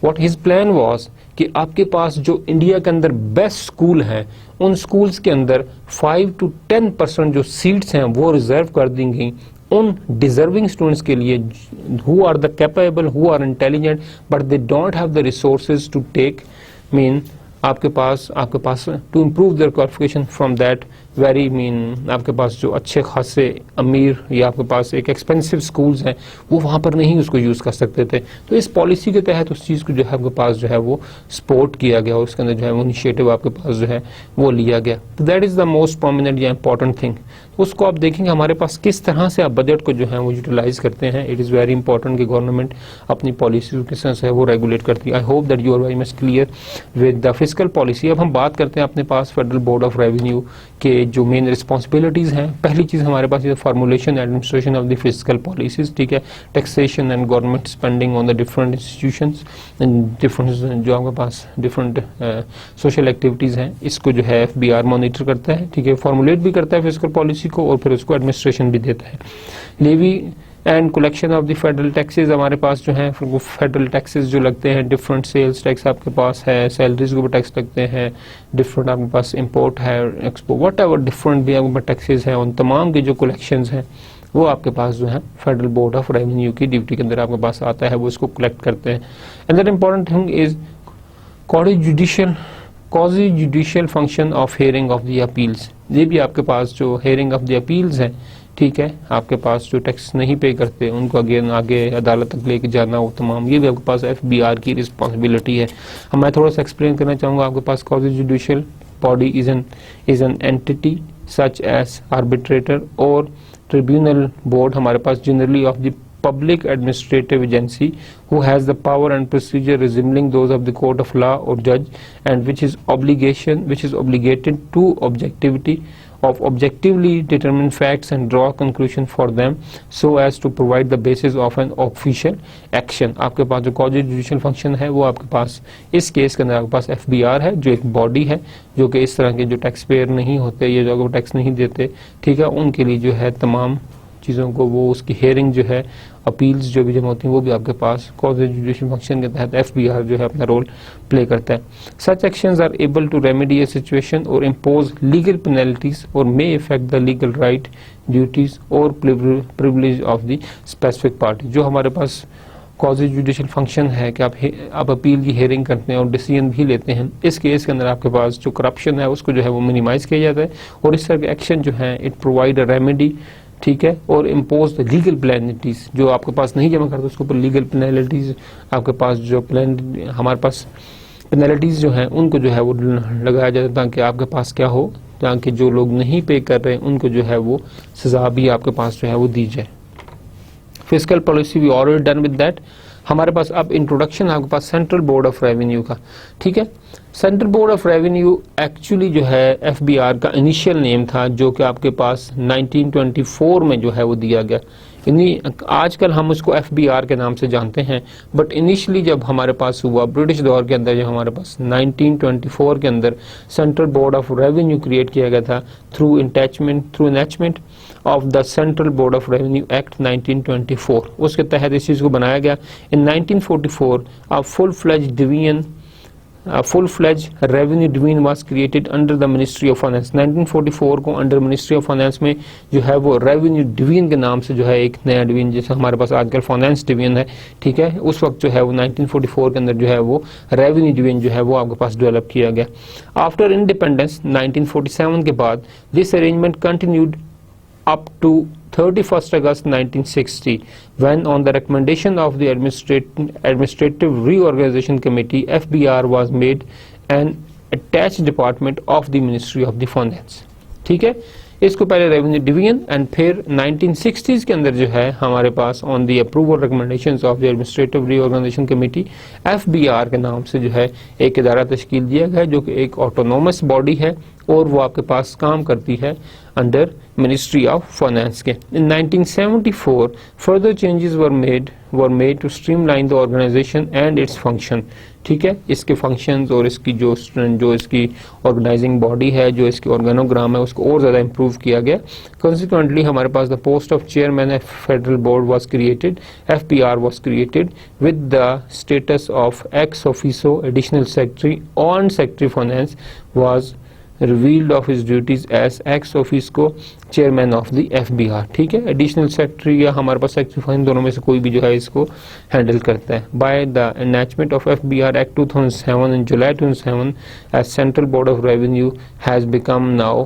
व्हाट हिज प्लान वाज कि आपके पास जो इंडिया के अंदर बेस्ट स्कूल हैं उन स्कूल्स के अंदर 5 to 10% जो सीट्स हैं वो रिजर्व कर दी गई उन डिजर्विंग स्टूडेंट्स के लिए who are the capable, who are intelligent, but they don't have the resources to take mean आपके पास to improve their qualification from that very mean आपके पास जो अच्छे खासे अमीर या आपके पास एक एक्सपेंसिव स्कूल्स हैं वो वहाँ पर नहीं उसको यूज़ कर सकते थे। तो इस पॉलिसी के तहत उस चीज़ को जो है आपके पास जो है वो सपोर्ट किया गया और उसके अंदर जो है वो इनिशिएटिव आपके पास जो है वो लिया गया। तो that is the most prominent या इंपॉर्टेंट थिंग। उसको आप देखेंगे हमारे पास किस तरह से आप बजट को जो है वो यूटिलाइज करते हैं। इट इज़ वेरी इंपॉर्टेंट कि गवर्नमेंट अपनी पॉलिसी किस तरह से वो रेगुलेट करती है। I hope that you are very much clear with the fiscal policy. अब हम बात करते हैं अपने पास फेडरल बोर्ड ऑफ रेवेन्यू के जो मेन रिस्पॉन्सिबिलिटीज़ हैं। पहली चीज़ हमारे पास ये formulation administration of the fiscal policies, ठीक है, taxation and government spending on the different institutions and different जो आपके पास डिफरेंट सोशल एक्टिविटीज़ हैं, इसको जो है FBR मॉनिटर करता है, ठीक है, फॉर्मुलेट भी करता है फिस्कल पॉलिसी को और फिर उसको एडमिनिस्ट्रेशन भी देता है। Levy and collection of the federal taxes हमारे पास जो है वो फेडरल टैक्सेस जो लगते हैं, डिफरेंट सेल्स टैक्स आपके पास है, सैलरीज के ऊपर टैक्स लगते हैं, डिफरेंट आपके पास इंपोर्ट है, एक्सपोर्ट, वट एवर डिफरेंट भी आपके पास टैक्सेस हैं, उन तमाम के जो कलेक्शंस हैं वो आपके पास जो है फेडरल बोर्ड ऑफ रेवेन्यू की ड्यूटी के अंदर आपके पास आता है, वो इसको कलेक्ट करते हैं। Another important thing is quasi judicial function of hearing of the appeals. ये भी आपके पास जो हेयरिंग ऑफ द अपील्स हैं, ठीक है, आपके पास जो टैक्स नहीं पे करते उनको अगेन आगे अदालत तक लेके जाना, वो तमाम ये भी आपके पास FBR की रिस्पॉन्सिबिलिटी है। अब मैं थोड़ा सा एक्सप्लेन करना चाहूँगा। आपके पास quasi judicial body is an entity such as arbitrator or tribunal board हमारे पास generally of the public administrative agency who has the power and procedure resembling those of the court of law or judge and which is obligated to objectively determine facts and draw conclusion for them so as to provide the basis of an official action। आपके पास जो quasi judicial function है वो आपके पास इस case के अंदर आपके पास FBR है, जो एक बॉडी है जो कि इस तरह के जो टैक्स पेयर नहीं होते या जो टैक्स नहीं देते, ठीक है, उनके लिए जो है तमाम चीज़ों को वो उसकी हेयरिंग जो है, अपील्स जो भी जमा होती हैं वो भी आपके पास क्वाजी जुडिशियल फंक्शन के तहत FBR जो है अपना रोल प्ले करता है। Such actions are able to remedy a situation or impose legal penalties और may effect the legal right, duties or privilege of the specific party. जो हमारे पास क्वाजी जुडिशियल फंक्शन है कि आप अपील की हेयरिंग करते हैं और डिसीजन भी लेते हैं, इस केस के अंदर आपके पास जो करप्शन है उसको जो है वो मिनिमाइज किया जाता है और इस तरह के एक्शन जो है इट प्रोवाइड अ रेमेडी ठीक है, और इम्पोज द लीगल पेनल्टीज, जो आपके पास नहीं जमा करते उसके ऊपर लीगल पेनल्टीज आपके पास जो हमारे पास पेनल्टीज जो है उनको जो है वो लगाया जाता है, ताकि आपके पास क्या हो, ताकि जो लोग नहीं पे कर रहे हैं उनको जो है वो सजा भी आपके पास जो है वो दी जाए। Fiscal policy we already done with that. हमारे पास अब इंट्रोडक्शन आपके पास सेंट्रल बोर्ड ऑफ रेवेन्यू का, ठीक है। Central board of revenue actually जो है एफबीआर का इनिशियल नेम था, जो कि आपके पास 1924 में जो है वो दिया गया। आजकल हम उसको एफबीआर के नाम से जानते हैं, बट इनिशियली जब हमारे पास हुआ ब्रिटिश दौर के अंदर, जब हमारे पास 1924 के अंदर central board of revenue create किया गया था through enactment of the central board of revenue act 1924, उसके तहत इस चीज़ को बनाया गया। इन 1944 a full-fledged revenue division was created under the Ministry of Finance। 1944 को अंडर मिनिस्ट्री ऑफ फाइनेंस में जो है वो रेवेन्यू डिवीजन के नाम से जो है एक नया डिवीजन, जैसे हमारे पास आजकल फाइनेंस डिवीजन है, ठीक है, उस वक्त जो है वो 1944 के अंदर जो है वो रेवेन्यू डिवीजन जो है वो आपके पास डेवलप किया गया। आफ्टर इंडिपेंडेंस 1947 के बाद this arrangement continued up to 31st August 1960, when on the recommendation of the Administrative Reorganization Committee, FBR was made an attached department of the Ministry of the Finance। ठीक है, इसको पहले revenue division and फिर 1960s के अंदर जो है हमारे पास on the approval recommendations of the administrative reorganisation committee FBR के नाम से जो है एक इदारा तश्कील दिया गया है, जो कि एक ऑटोनोमस बॉडी है और वो आपके पास काम करती है अंडर मिनिस्ट्री ऑफ फाइनेंस के। In 1974 further changes were made to streamline the organisation and its function. ठीक है, इसके फंक्शंस और इसकी जो इसकी ऑर्गेनाइजिंग बॉडी है, जो इसकी ऑर्गेनोग्राम है, उसको और ज़्यादा इंप्रूव किया गया। कंसिक्वेंटली हमारे पास the post of chairman of federal board was created, FPR was created with the status of ex officio additional secretary on secretary finance was relieved of his duties as ex officio chairman of the FBR. ठीक है, additional secretary या हमारे पास secretary finance, दोनों में से कोई भी जो है इसको हैंडल करता है। By the enactment of FBR act 2007 in July 2007 as central board of revenue has become now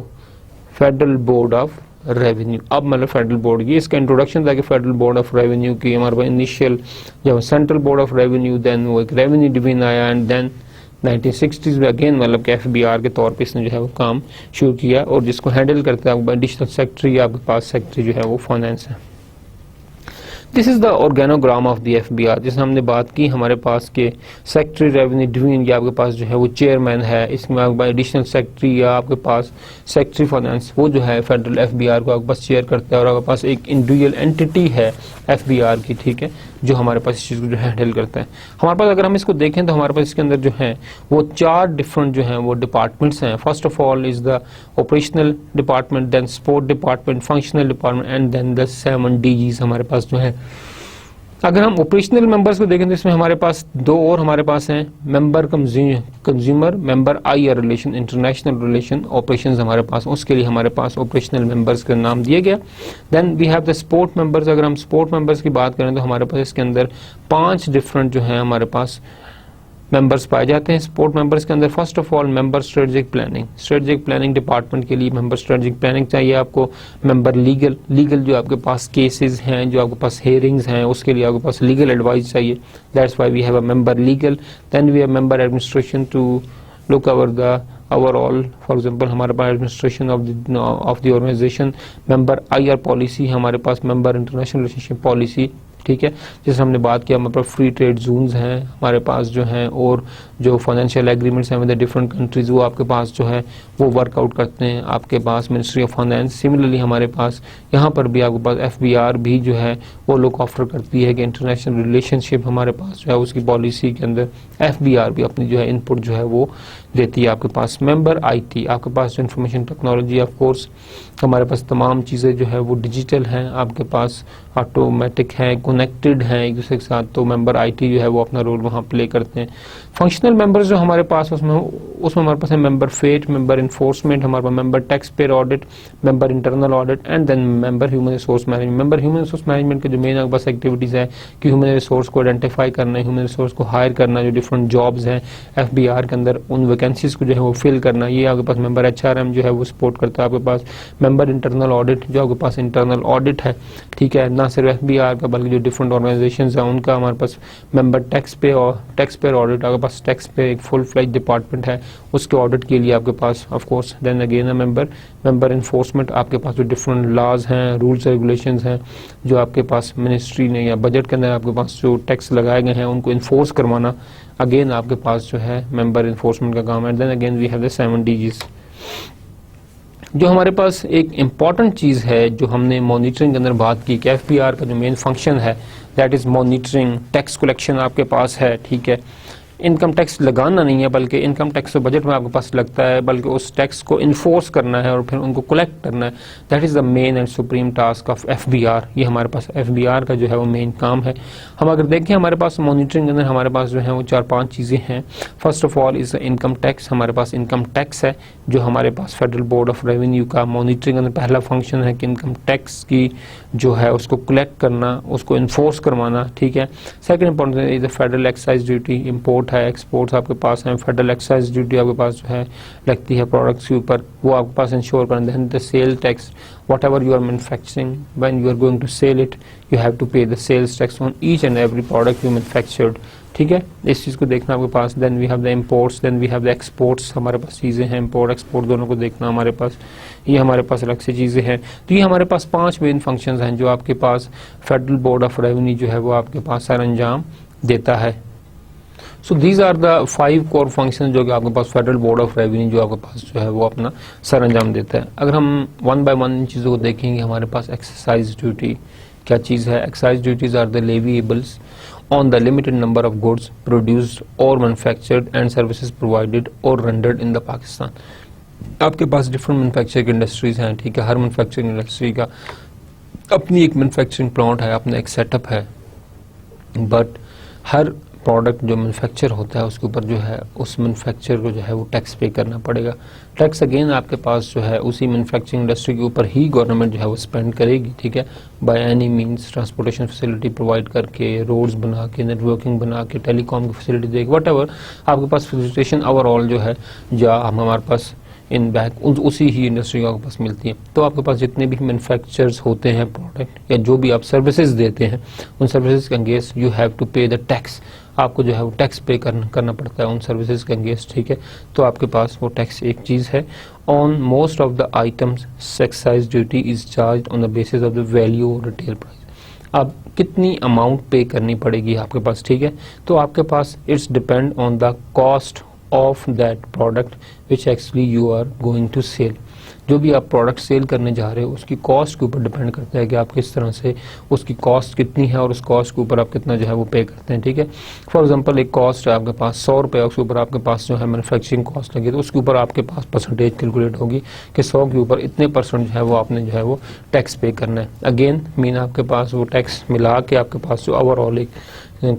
federal board of revenue. अब मतलब फेडरल बोर्ड की इसका इंट्रोडक्शन था कि फेडरल बोर्ड ऑफ रेवेन्यू की हमारे पास इनिशियल जब central board of revenue, then वो एक रेवेन्यू डिवीजन आया एंड देन 1960s में अगेन मतलब कि एफबीआर के तौर पे इसने जो है वो काम शुरू किया और जिसको हैंडल करता है एडिशनल सेक्रेटरी, आपके पास सेक्रेटरी जो है वो फाइनेंस है। This is the organogram of the FBR. जैसे हमने बात की हमारे पास के सेक्रेटरी रेवेन्यू डिवीजन या आपके पास जो है वो चेयरमैन है, इसमें आपके पास एडिशनल सेक्रेटरी या आपके पास सेक्रेटरी फाइनेंस वो जो है फेडरल एफबीआर को आपके पास चेयर करता है और आपके पास एक इंडिविजुअल एंटिटी है एफबीआर की, ठीक है, जो हमारे पास इस चीज़ को जो हैंडल करता है। हमारे पास अगर हम इसको देखें तो हमारे पास इसके अंदर जो है वो 4 डिफरेंट जो हैं वो डिपार्टमेंट्स हैं। First of all is the operational department, then support department, functional department and then the 7 DGs हमारे पास जो है। अगर हम ऑपरेशनल मेंबर्स को देखें तो इसमें हमारे पास 2 और हमारे पास हैं, member consumer, member IR relation, international relation operations हमारे पास, उसके लिए हमारे पास ऑपरेशनल मेंबर्स का नाम दिया गया। Then we have the support members. अगर हम स्पोर्ट मेंबर्स की बात करें तो हमारे पास इसके अंदर 5 डिफरेंट जो है हमारे पास मेंबर्स पाए जाते हैं स्पोर्ट मेंबर्स के अंदर। First of all member strategic planning department के लिए मेंबर स्ट्रेटेजिक प्लानिंग चाहिए आपको। मेंबर लीगल जो आपके पास केसेस हैं, जो आपके पास हेयरिंग्स हैं, उसके लिए आपके पास लीगल एडवाइस चाहिए, that's why we have a member legal. Then we have member administration to look over the overall, for example हमारे पास administration of the organization. Member IR policy, हमारे पास मेंबर इंटरनेशनल रिलेशनशिप पॉलिसी, ठीक है, जैसे हमने बात किया हमारे पास फ्री ट्रेड जोन्स हैं हमारे पास जो हैं, और जो फाइनेंशियल एग्रीमेंट्स हैं विद डिफरेंट कंट्रीज वो आपके पास जो है वो वर्कआउट करते हैं आपके पास मिनिस्ट्री ऑफ फाइनेंस। सिमिलरली हमारे पास यहाँ पर भी आपके पास एफबीआर भी जो है वो लुक आफ्टर करती है कि इंटरनेशनल रिलेशनशिप हमारे पास जो है उसकी पॉलिसी के अंदर एफबीआर भी अपनी जो है इनपुट जो है वो देती है आपके पास। मेंबर IT, आपके पास जो इंफॉर्मेशन टेक्नोलॉजी, ऑफ कोर्स हमारे पास तमाम चीज़ें जो है वो डिजिटल हैं, आपके पास ऑटोमेटिक हैं, कनेक्टेड हैं एक दूसरे के साथ, तो मेंबर IT जो है वो अपना रोल वहाँ प्ले करते हैं। फंक्शनल मेंबर्स जो हमारे पास उसमें उसमें हमारे पास है मेंबर फेट, मेंबर इन्फोर्समेंट, हमारे पास member tax payer audit, member internal audit and then member human resource management. Member human resource management के जो मेन आपके पास एक्टिविटीज़ है कि ह्यूमन रिसोर्स को आइडेंटिफाई करना, ह्यूमन रिसोर्स को हायर करना, जो डिफरेंट जॉब्स हैं FBR के अंदर उन वैकेंसीज को जो है वो फिल करना, ये आपके पास मेंबर HRM जो है वो सपोर्ट करता है। आपके पास मेंबर इंटरनल ऑडिट, जो आपके पास इंटरनल ऑडिट है, ठीक है, ना सिर्फ FBR का बल्कि जो डिफरेंट ऑर्गेनाइजेशंस हैं उनका। हमारे पास मेंबर टैक्स पेयर ऑडिट, आपके पास टैक्स पे एक फुल फ्लेज डिपार्टमेंट है, उसके ऑडिट के लिए आपके पास of course then again member enforcement, आपके पास जो डिफरेंट लॉज हैं, रूल्स रेगुलेशंस हैं जो आपके पास मिनिस्ट्री ने या बजट के अंदर आपके पास जो टैक्स लगाए गए हैं उनको इन्फोर्स करवाना, अगेन आपके पास जो है मेंबर इन्फोर्समेंट का काम है। Then again we have the 7 DGs। जो हमारे पास एक इम्पॉर्टेंट चीज़ है जो हमने मॉनिटरिंग के अंदर बात की कि FBR का जो मेन फंक्शन है that is monitoring, tax collection आपके पास है, ठीक है। इनकम टैक्स लगाना नहीं है बल्कि इनकम टैक्स तो बजट में आपके पास लगता है, बल्कि उस टैक्स को इन्फोर्स करना है और फिर उनको कलेक्ट करना है। That is the main and supreme task of FBR। ये हमारे पास FBR का जो है वो मेन काम है। हम अगर देखें हमारे पास मॉनिटरिंग के अंदर हमारे पास जो है वो 4-5 चीज़ें हैं। First of all is income tax. हमारे पास इनकम टैक्स है जो हमारे पास फेडरल बोर्ड ऑफ रेवेन्यू का मॉनिटरिंग के अंदर पहला फंक्शन है कि इनकम टैक्स की जो है उसको कलेक्ट करना, उसको इन्फोर्स करवाना, ठीक है। Second important is the federal excise duty. Import है, एक्सपोर्ट्स आपके पास हैं, फेडरल एक्साइज ड्यूटी आपके पास जो है लगती है प्रोडक्ट्स के ऊपर, वो आपके पास इंश्योर करना। Then the sale tax, whatever you are manufacturing when you are going to sell it you have to pay the sales tax on each and every product you manufactured, ठीक है, इस चीज़ को देखना आपके पास। Then we have the imports, then we have the exports. हमारे पास चीज़ें हैं इम्पोर्ट एक्सपोर्ट दोनों को देखना हमारे पास, ये हमारे पास अलग से चीज़ें हैं। तो ये हमारे पास 5 मेन फंक्शंस हैं जो आपके पास फेडरल बोर्ड ऑफ रेवेन्यू जो है वो आपके पास सर अंजाम देता है। So these are the 5 core function जो कि आपके पास फेडरल बोर्ड ऑफ रेवेन्यू जो आपके पास जो है वो अपना सर अंजाम देता है। अगर हम 1 बाय 1 इन चीज़ों को देखेंगे, हमारे पास एक्साइज ड्यूटी क्या चीज़ है। Excise duties are the leviables on the limited number of goods produced or manufactured and services provided or rendered in the Pakistan। आपके पास डिफरेंट मैन्युफैक्चरिंग इंडस्ट्रीज हैं, ठीक है, हर मैन्युफैक्चरिंग इंडस्ट्री का अपनी एक मैन्युफैक्चरिंग प्लांट है, अपना एक सेटअप है, बट हर प्रोडक्ट जो मैन्युफैक्चर होता है उसके ऊपर जो है उस मैन्युफैक्चर को जो है वो टैक्स पे करना पड़ेगा। टैक्स अगेन आपके पास जो है उसी मैन्युफैक्चरिंग इंडस्ट्री के ऊपर ही गवर्नमेंट जो है वो स्पेंड करेगी, ठीक है, by any means, transportation facility provide करके, रोड्स बना के, नेटवर्किंग बना के, टेलीकॉम की फैसिलिटी दे के, वट एवर आपके पास फैसिलिटेशन ओवरऑल जो है या हमारे पास इन बैक उसी ही इंडस्ट्री का आपके पास मिलती है। तो आपके पास जितने भी मैन्युफैक्चरर्स होते हैं प्रोडक्ट या जो भी आप सर्विसेज देते हैं उन सर्विसेज के against you have to pay the tax. आपको जो है वो टैक्स पे करना पड़ता है उन सर्विसेज के अगेंस्ट, ठीक है। तो आपके पास वो टैक्स एक चीज़ है। On most of the items excise duty is charge on the basis of the value of retail price. अब कितनी अमाउंट पे करनी पड़ेगी आपके पास, ठीक है, तो आपके पास it's depend on the cost of that product which actually you are going to sell. जो भी आप प्रोडक्ट सेल करने जा रहे हो उसकी कॉस्ट के ऊपर डिपेंड करता है कि आप किस तरह से उसकी कॉस्ट कितनी है और उस कॉस्ट के ऊपर आप कितना जो है वो पे करते हैं, ठीक है। फॉर एग्जांपल एक कॉस्ट है आपके पास 100 रुपये, उसके ऊपर आपके पास जो है मैन्युफैक्चरिंग कॉस्ट लगी, तो उसके ऊपर आपके पास परसेंटेज कैलकुलेट होगी कि 100 के ऊपर इतने % जो है वो आपने जो है वो टैक्स पे करना है। अगेन मीन आपके पास वो टैक्स मिला के आपके पास जो ओवरऑल एक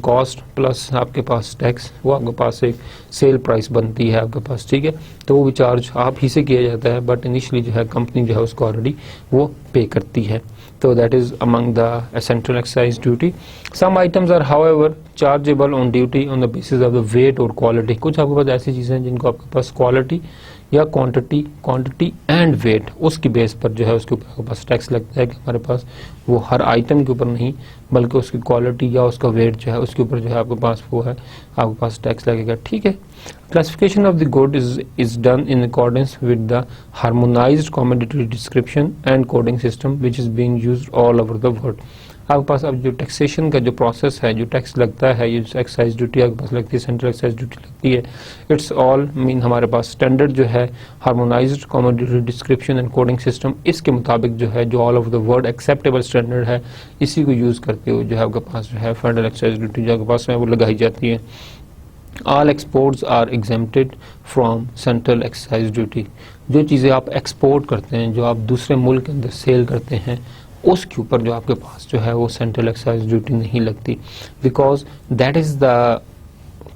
कॉस्ट प्लस आपके पास टैक्स वो आपके पास एक सेल प्राइस बनती है आपके पास, ठीक है। तो वो भी चार्ज आप ही से किया जाता है, बट इनिशियली जो है कंपनी जो है उसको ऑलरेडी वो पे करती है। तो that is among the central excise duty. Some items are however chargeable on duty on the basis of the weight और क्वालिटी। कुछ आपके पास ऐसी चीज़ें हैं जिनको आपके पास क्वालिटी या क्वांटिटी एंड वेट उसकी बेस पर जो है उसके ऊपर आपके पास टैक्स लगता है कि हमारे पास वो हर आइटम के ऊपर नहीं बल्कि उसकी क्वालिटी या उसका वेट जो है उसके ऊपर जो है आपके पास वो है आपके पास टैक्स लगेगा, ठीक है। Classification of the good is done in accordance with the harmonised commodity description and coding system which is being used all over the world. आपके पास अब जो टैक्सेशन का जो प्रोसेस है, जो टैक्स लगता है, ये एक्साइज ड्यूटी आपके पास लगती है, सेंट्रल एक्साइज ड्यूटी लगती है, इट्स ऑल मीन हमारे पास स्टैंडर्ड जो है harmonised commodity description and coding system, इसके मुताबिक जो है जो all over the world acceptable standard है इसी को यूज़ करते हुए जो है आपके पास जो है फेडरल एक्साइज ड्यूटी जो आपके पास है वो लगाई जाती है। All exports are exempted from central excise duty. जो चीज़ें आप एक्सपोर्ट करते हैं, जो आप दूसरे मुल्क के अंदर सेल करते हैं, उसके ऊपर जो आपके पास जो है वो सेंट्रल एक्साइज ड्यूटी नहीं लगती, because that is the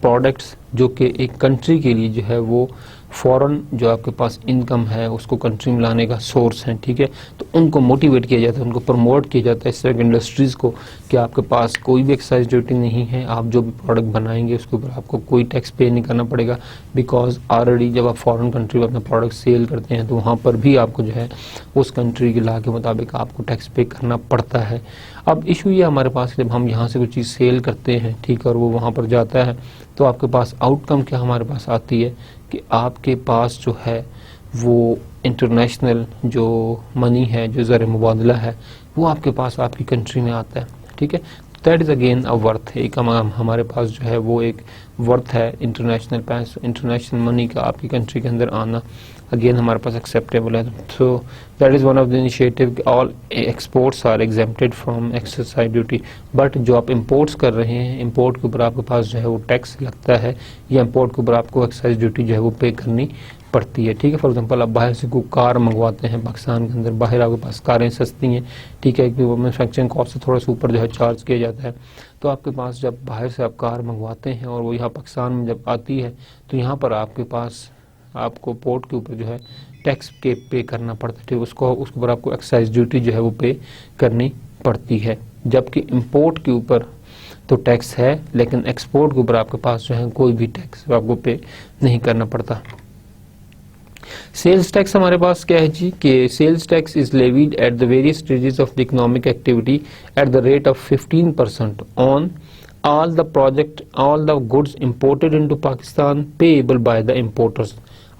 products जो कि एक कंट्री के लिए जो है वो फॉरेन जो आपके पास इनकम है उसको कंट्री में लाने का सोर्स है, ठीक है। तो उनको मोटिवेट किया जाता है, उनको प्रमोट किया जाता है इस तरह की इंडस्ट्रीज़ को कि आपके पास कोई भी एक्साइज ड्यूटी नहीं है, आप जो भी प्रोडक्ट बनाएंगे उसके ऊपर आपको कोई टैक्स पे नहीं करना पड़ेगा। बिकॉज ऑलरेडी जब आप फॉरेन कंट्री में अपना प्रोडक्ट सेल करते हैं तो वहाँ पर भी आपको जो है उस कंट्री के लॉ के मुताबिक आपको टैक्स पे करना पड़ता है। अब इशू ये हमारे पास जब हम यहाँ से कोई चीज़ सेल करते हैं, ठीक है, और वो वहाँ पर जाता है तो आपके पास आउटकम क्या हमारे पास आती है कि आपके पास जो है वो इंटरनेशनल जो मनी है, जो ज़र मुबादला है, वो आपके पास आपकी कंट्री में आता है, ठीक है। That is again a worth, एक हमारे पास जो है वो एक वर्थ है इंटरनेशनल पैसा, इंटरनेशनल मनी का आपकी कंट्री के अंदर आना अगेन हमारे पास एक्सेप्टेबल है। So that is one of the initiative, all exports are exempted from excise duty. But जो आप इंपोर्ट्स कर रहे हैं, इंपोर्ट के ऊपर आपके पास जो है वो टैक्स लगता है, या इंपोर्ट के ऊपर आपको एक्साइज ड्यूटी जो है वो पे करनी पड़ती है, ठीक है। फॉर एग्जांपल आप बाहर से कोई कार मंगवाते हैं पाकिस्तान के अंदर, बाहर आपके पास कारें सस्ती हैं, ठीक है, क्योंकि वो मैन्युफैक्चरिंग कॉस्ट से थोड़ा सा ऊपर जो है चार्ज किया जाता है। तो आपके पास जब बाहर से आप कार मंगवाते हैं और वो यहाँ पाकिस्तान में जब आती है तो यहाँ पर आपके पास आपको पोर्ट के ऊपर जो है टैक्स के पे करना पड़ता है, ठीक है, उसके ऊपर आपको एक्साइज ड्यूटी जो है वो पे करनी पड़ती है। जबकि इंपोर्ट के ऊपर तो टैक्स है, लेकिन एक्सपोर्ट के ऊपर आपके पास जो है कोई भी टैक्स आपको पे नहीं करना पड़ता। सेल्स टैक्स हमारे पास क्या है जी कि sales tax is levied at the various stages of the economic activity at the rate of 15% on all the goods imported into Pakistan payable by the importers।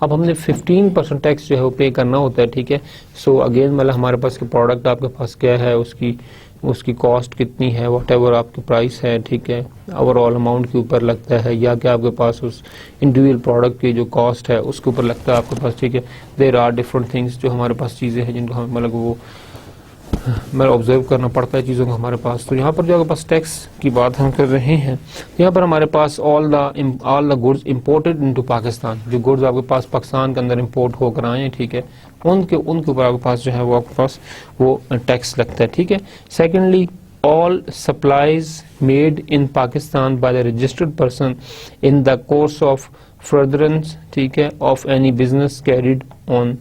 अब हमने 15% टैक्स जो है वो पे करना होता है, ठीक है। सो अगेन मतलब हमारे पास के प्रोडक्ट आपके पास क्या है, उसकी कॉस्ट कितनी है, वट एवर आपकी प्राइस है, ठीक है, ओवरऑल अमाउंट के ऊपर लगता है, या कि आपके पास उस इंडिविजुअल प्रोडक्ट की जो कॉस्ट है उसके ऊपर लगता है आपके पास, ठीक है। देयर आर डिफरेंट थिंग्स, जो हमारे पास चीज़ें हैं जिनको हम मतलब वो ऑब्जर्व करना पड़ता है चीज़ों को हमारे पास। तो यहाँ पर जो आपके पास टैक्स की बात हम कर रहे हैं, यहाँ पर हमारे पास all the goods imported into Pakistan, जो गुड्स आपके पास पाकिस्तान के अंदर इंपोर्ट होकर आए हैं, ठीक है, उनके ऊपर आपके पास जो है वो आपके पास वो टैक्स लगता है, ठीक है। Secondly, all supplies made in Pakistan by the registered person in the course of furtherance, ठीक है, of any business carried on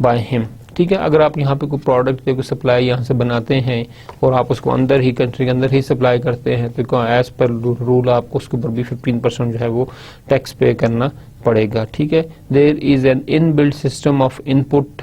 by him, ठीक है। अगर आप यहाँ पे कोई प्रोडक्ट कोई सप्लाई यहाँ से बनाते हैं और आप उसको अंदर ही कंट्री के अंदर ही सप्लाई करते हैं तो एज पर रूल आपको उसके ऊपर भी 15% जो है वो टैक्स पे करना पड़ेगा, ठीक है। There is an inbuilt system of input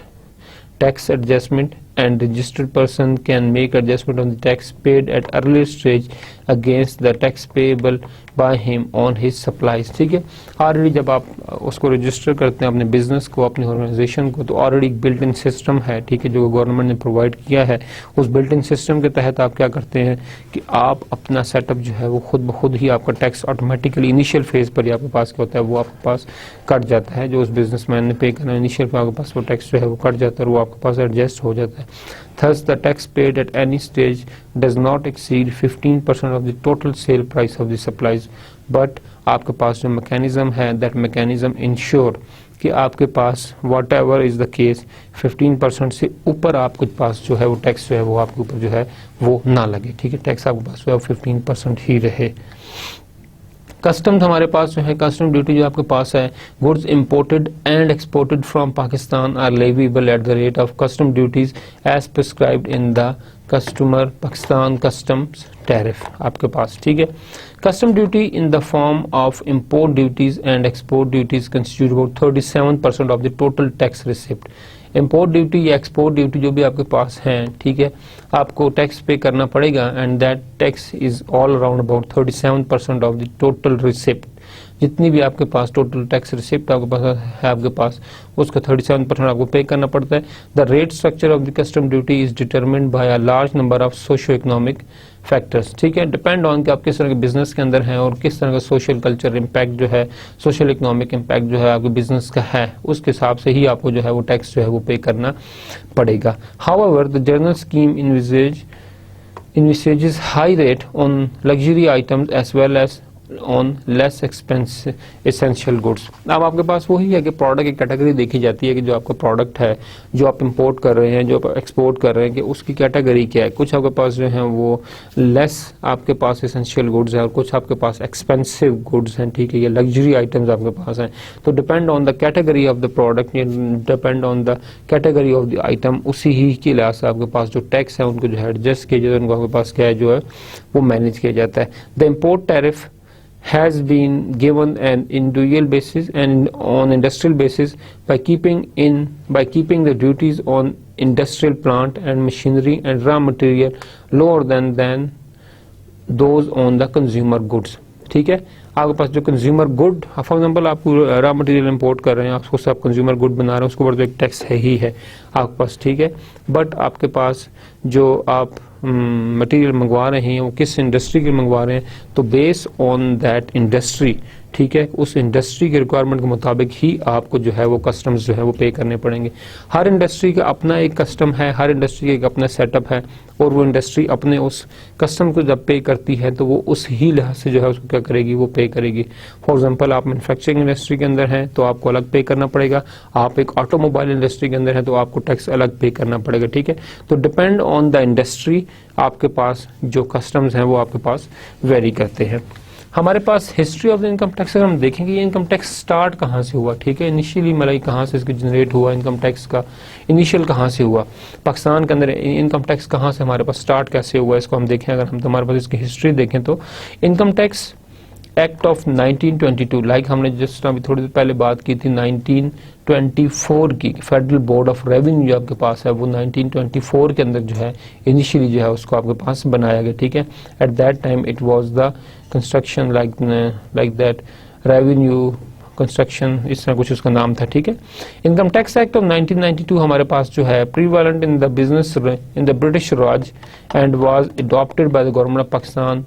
tax adjustment and registered person can make adjustment on the tax paid at earlier stage against the tax payable by him on his supplies, ठीक है। Already जब आप उसको register करते हैं अपने business को, अपनी ऑर्गेनाइजेशन को, तो ऑलरेडी एक बिल्ट इन सिस्टम है, ठीक है, जो गवर्नमेंट ने प्रोवाइड किया है। उस बिल्ट इन सिस्टम के तहत आप क्या करते हैं कि आप अपना सेटअप जो है वो खुद ब खुद ही आपका टैक्स ऑटोमेटिकली इनिशियल फेज पर ही आपके पास क्या होता है वो आपके पास कट जाता है, जो उस बिजनेसमैन ने पे करना इनिशियल पर आपके पास वो टैक्स जो है वो कट जाता है और वो आपके पास एडजस्ट हो जाता है। Thus, the tax paid at any stage does not exceed 15% of the total sale price of the supplies, but आपके पास जो मैकेनिज्म है that mechanism ensure कि आपके पास whatever is the case 15% से ऊपर आपके पास जो है वो टैक्स जो है वो आपके ऊपर जो है वो ना लगे, ठीक है, टैक्स आपके पास जो है 15% ही रहे। कस्टम्स हमारे पास जो है कस्टम ड्यूटी जो आपके पास है, goods imported and exported from Pakistan are leviable at the rate of custom duties as prescribed in the customer Pakistan customs tariff आपके पास, ठीक है। Custom duty in the form of import duties and export duties constitute about 37% of the total tax receipt. Import duty या export duty जो भी आपके पास है, ठीक है, आपको टैक्स पे करना पड़ेगा and that tax is all around about 37% of the total receipt. जितनी भी आपके पास टोटल टैक्स रिसिप्ट आपके पास है आपके पास उसका 37% आपको पे करना पड़ता है। The rate structure of the custom duty is determined bye a large number of socio economic factors, ठीक है, डिपेंड ऑन कि आप किस तरह के बिजनेस के अंदर हैं और किस तरह का सोशल कल्चर इम्पैक्ट जो है, सोशल इकोनॉमिक इम्पैक्ट जो है आपके बिजनेस का है, उसके हिसाब से ही आपको जो है वो टैक्स जो है वो पे करना पड़ेगा। However the general scheme envisages high rate on luxury items as well as on less expensive essential goods. अब आपके पास वही है कि प्रोडक्ट की कैटेगरी देखी जाती है कि जो आपका प्रोडक्ट है जो आप इंपोर्ट कर रहे हैं, जो आप एक्सपोर्ट कर रहे हैं, कि उसकी कैटेगरी क्या है। कुछ आपके पास जो है वो लेस आपके पास एसेंशियल गुड्स है और कुछ आपके पास एक्सपेंसिव गुड्स हैं, ठीक है, ये लग्जरी आइटम्स आपके पास हैं। तो depend on the category of the product, depend on the category of the item, उसी ही के लिहाज से आपके पास जो टैक्स है उनको जो है एडजस्ट किया जाता है, उनको आपके पास क्या है जो है वो मैनेज किया जाता है। The import tariff has been given an individual basis and on industrial basis by keeping the duties on industrial plant and machinery and raw material lower than those on the consumer goods। ठीक है, आपके पास जो consumer good, for example आप raw material import कर रहे हैं, आपको सब कंज्यूमर गुड बना रहे हैं, उसके ऊपर तो एक टैक्स है ही है आपके पास, ठीक है। बट आपके पास जो आप मटेरियल मंगवा रहे हैं वो किस इंडस्ट्री के मंगवा रहे हैं, तो बेस ऑन दैट इंडस्ट्री, ठीक है, उस इंडस्ट्री के रिक्वायरमेंट के मुताबिक ही आपको जो है वो कस्टम्स जो है वो पे करने पड़ेंगे। हर इंडस्ट्री का अपना एक कस्टम है, हर इंडस्ट्री का एक अपना सेटअप है, और वो इंडस्ट्री अपने उस कस्टम को जब पे करती है तो वो उस ही लिहाज से जो है उसको क्या करेगी, वो पे करेगी। फॉर एग्जांपल आप मैन्युफैक्चरिंग इंडस्ट्री के अंदर हैं तो आपको अलग पे करना पड़ेगा, आप एक ऑटोमोबाइल इंडस्ट्री के अंदर हैं तो आपको टैक्स अलग पे करना पड़ेगा, ठीक है। तो डिपेंड ऑन द इंडस्ट्री आपके पास जो कस्टम्स हैं वो आपके पास वेरी करते हैं। हमारे पास history of the income tax अगर हम देखेंगे, ये इनकम टैक्स स्टार्ट कहाँ से हुआ, ठीक है, इनिशियली मतलब कहाँ से इसको जनरेट हुआ, इनकम टैक्स का इनिशियल कहाँ से हुआ, पाकिस्तान के अंदर इनकम टैक्स कहाँ से हमारे पास स्टार्ट कैसे हुआ, इसको हम देखें। अगर हम हमारे पास इसकी हिस्ट्री देखें तो income tax act of 1922, like हमने जस्ट अभी थोड़ी देर पहले बात की थी 1924 की, फेडरल बोर्ड ऑफ रेवेन्यू जो आपके पास है वो 1924 के अंदर जो है इनिशियली जो है उसको आपके पास बनाया गया, ठीक है। At that time it was the construction like that revenue construction, इस तरह कुछ उसका नाम था, ठीक है। इनकम टैक्स एक्ट ऑफ 1992 हमारे पास जो है prevalent in the business in the British Raj and was adopted by the government of Pakistan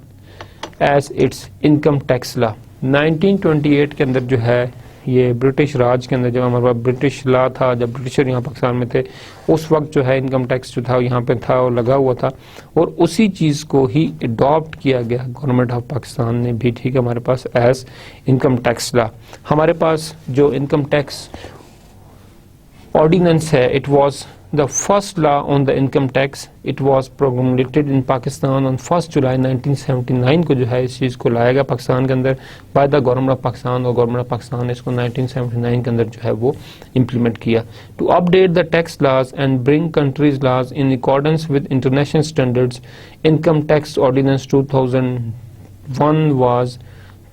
as its income tax law. 1928 के अंदर जो है ये ब्रिटिश राज के अंदर जब हमारे पास ब्रिटिश लॉ था, जब ब्रिटिशर यहाँ पाकिस्तान में थे उस वक्त जो है इनकम टैक्स जो था यहाँ पे था और लगा हुआ था, और उसी चीज़ को ही अडॉप्ट किया गया गवर्नमेंट ऑफ पाकिस्तान ने भी, ठीक है, हमारे पास एज इनकम टैक्स लॉ। हमारे पास जो इनकम टैक्स ऑर्डिनेंस है, it was the first law on the income tax, it was promoted in Pakistan on 1 जुलाई 1979 को जो है इस चीज़ को लाया गया पाकिस्तान के अंदर bye the government of Pakistan, और गवर्नमेंट ऑफ पाकिस्तान ने इसको 1979 के अंदर जो है वो इम्प्लीमेंट किया। To update the tax laws and bring country's laws in accordance with international standards, income tax ordinance 2001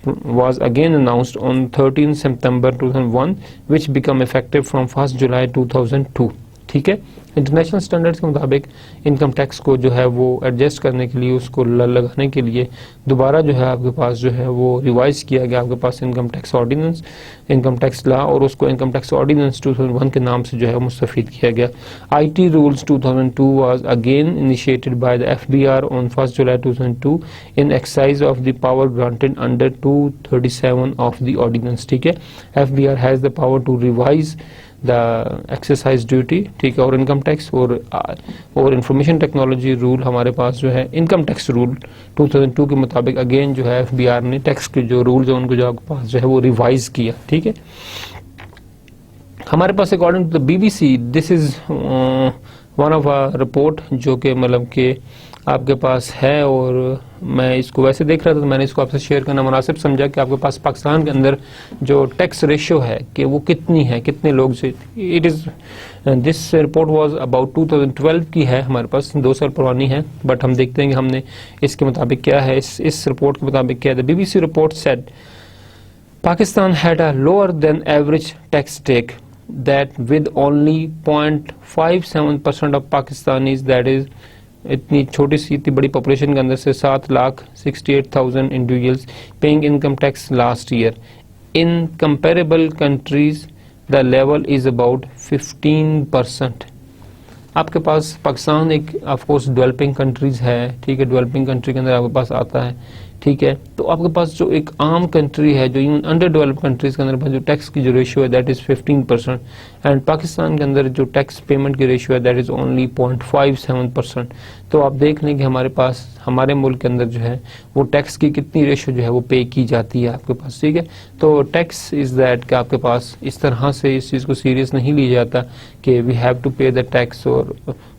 was again announced on 13 September 2001 which become effective from 1 July 2002, ठीक है। इंटरनेशनल स्टैंडर्ड्स के मुताबिक इनकम टैक्स को जो है वो adjust करने के लिए, उसको लगाने के लिए दोबारा जो है आपके पास जो है वो रिवाइज किया गया आपके पास income tax ordinance, income tax law, और उसको इनकम टैक्स ऑर्डिनेंस 2001 के नाम से जो है मुस्तफीद किया गया। IT rules 2002 was again initiated by the FBR on 1 July 2002 in exercise of the power granted under 237 of the ordinance, ठीक है। FBR has the power to revise the exercise duty, ठीक है, और इनकम टैक्स और information technology rule हमारे पास जो है इनकम टैक्स रूल 2002 के मुताबिक अगेन जो है FBR ने टैक्स के जो रूल्स है उनको जो आपके पास जो है वो रिवाइज किया, ठीक है। हमारे पास according to the BBC this is one of a report जो कि मतलब के आपके पास है, और मैं इसको वैसे देख रहा था तो मैंने इसको आपसे शेयर करना मुनासिब समझा कि आपके पास पाकिस्तान के अंदर जो टैक्स रेशियो है कि वो कितनी है, कितने लोग से, it is this report was about 2012 की है, हमारे पास 2 साल पुरानी है, बट हम देखते हैं कि हमने इसके मुताबिक क्या है, इस रिपोर्ट के मुताबिक क्या है। The BBC report said Pakistan had a lower than average tax take that with only 0.57% of Pakistanis, that is इतनी छोटी सी इतनी बड़ी पॉपुलेशन के अंदर से 7,68,000 individuals paying income tax last year. In comparable countries the level is about 15%। आपके पास पाकिस्तान एक of course developing countries है, ठीक है, डेवलपिंग कंट्री के अंदर आपके पास आता है, ठीक है। तो आपके पास जो एक आम कंट्री है, जो इवन अंडर डेवलप्ड कंट्रीज के अंदर जो टैक्स की जो रेशियो है दैट इज 15%, एंड पाकिस्तान के अंदर जो टैक्स पेमेंट की रेशियो है दैट इज ओनली 0.57%। तो आप देख लें कि हमारे पास हमारे मुल्क के अंदर जो है वो टैक्स की कितनी रेशियो जो है वो पे की जाती है आपके पास, ठीक है। तो टैक्स इज दैट कि आपके पास इस तरह से इस चीज़ को सीरियस नहीं लिया जाता कि we have to pay the tax और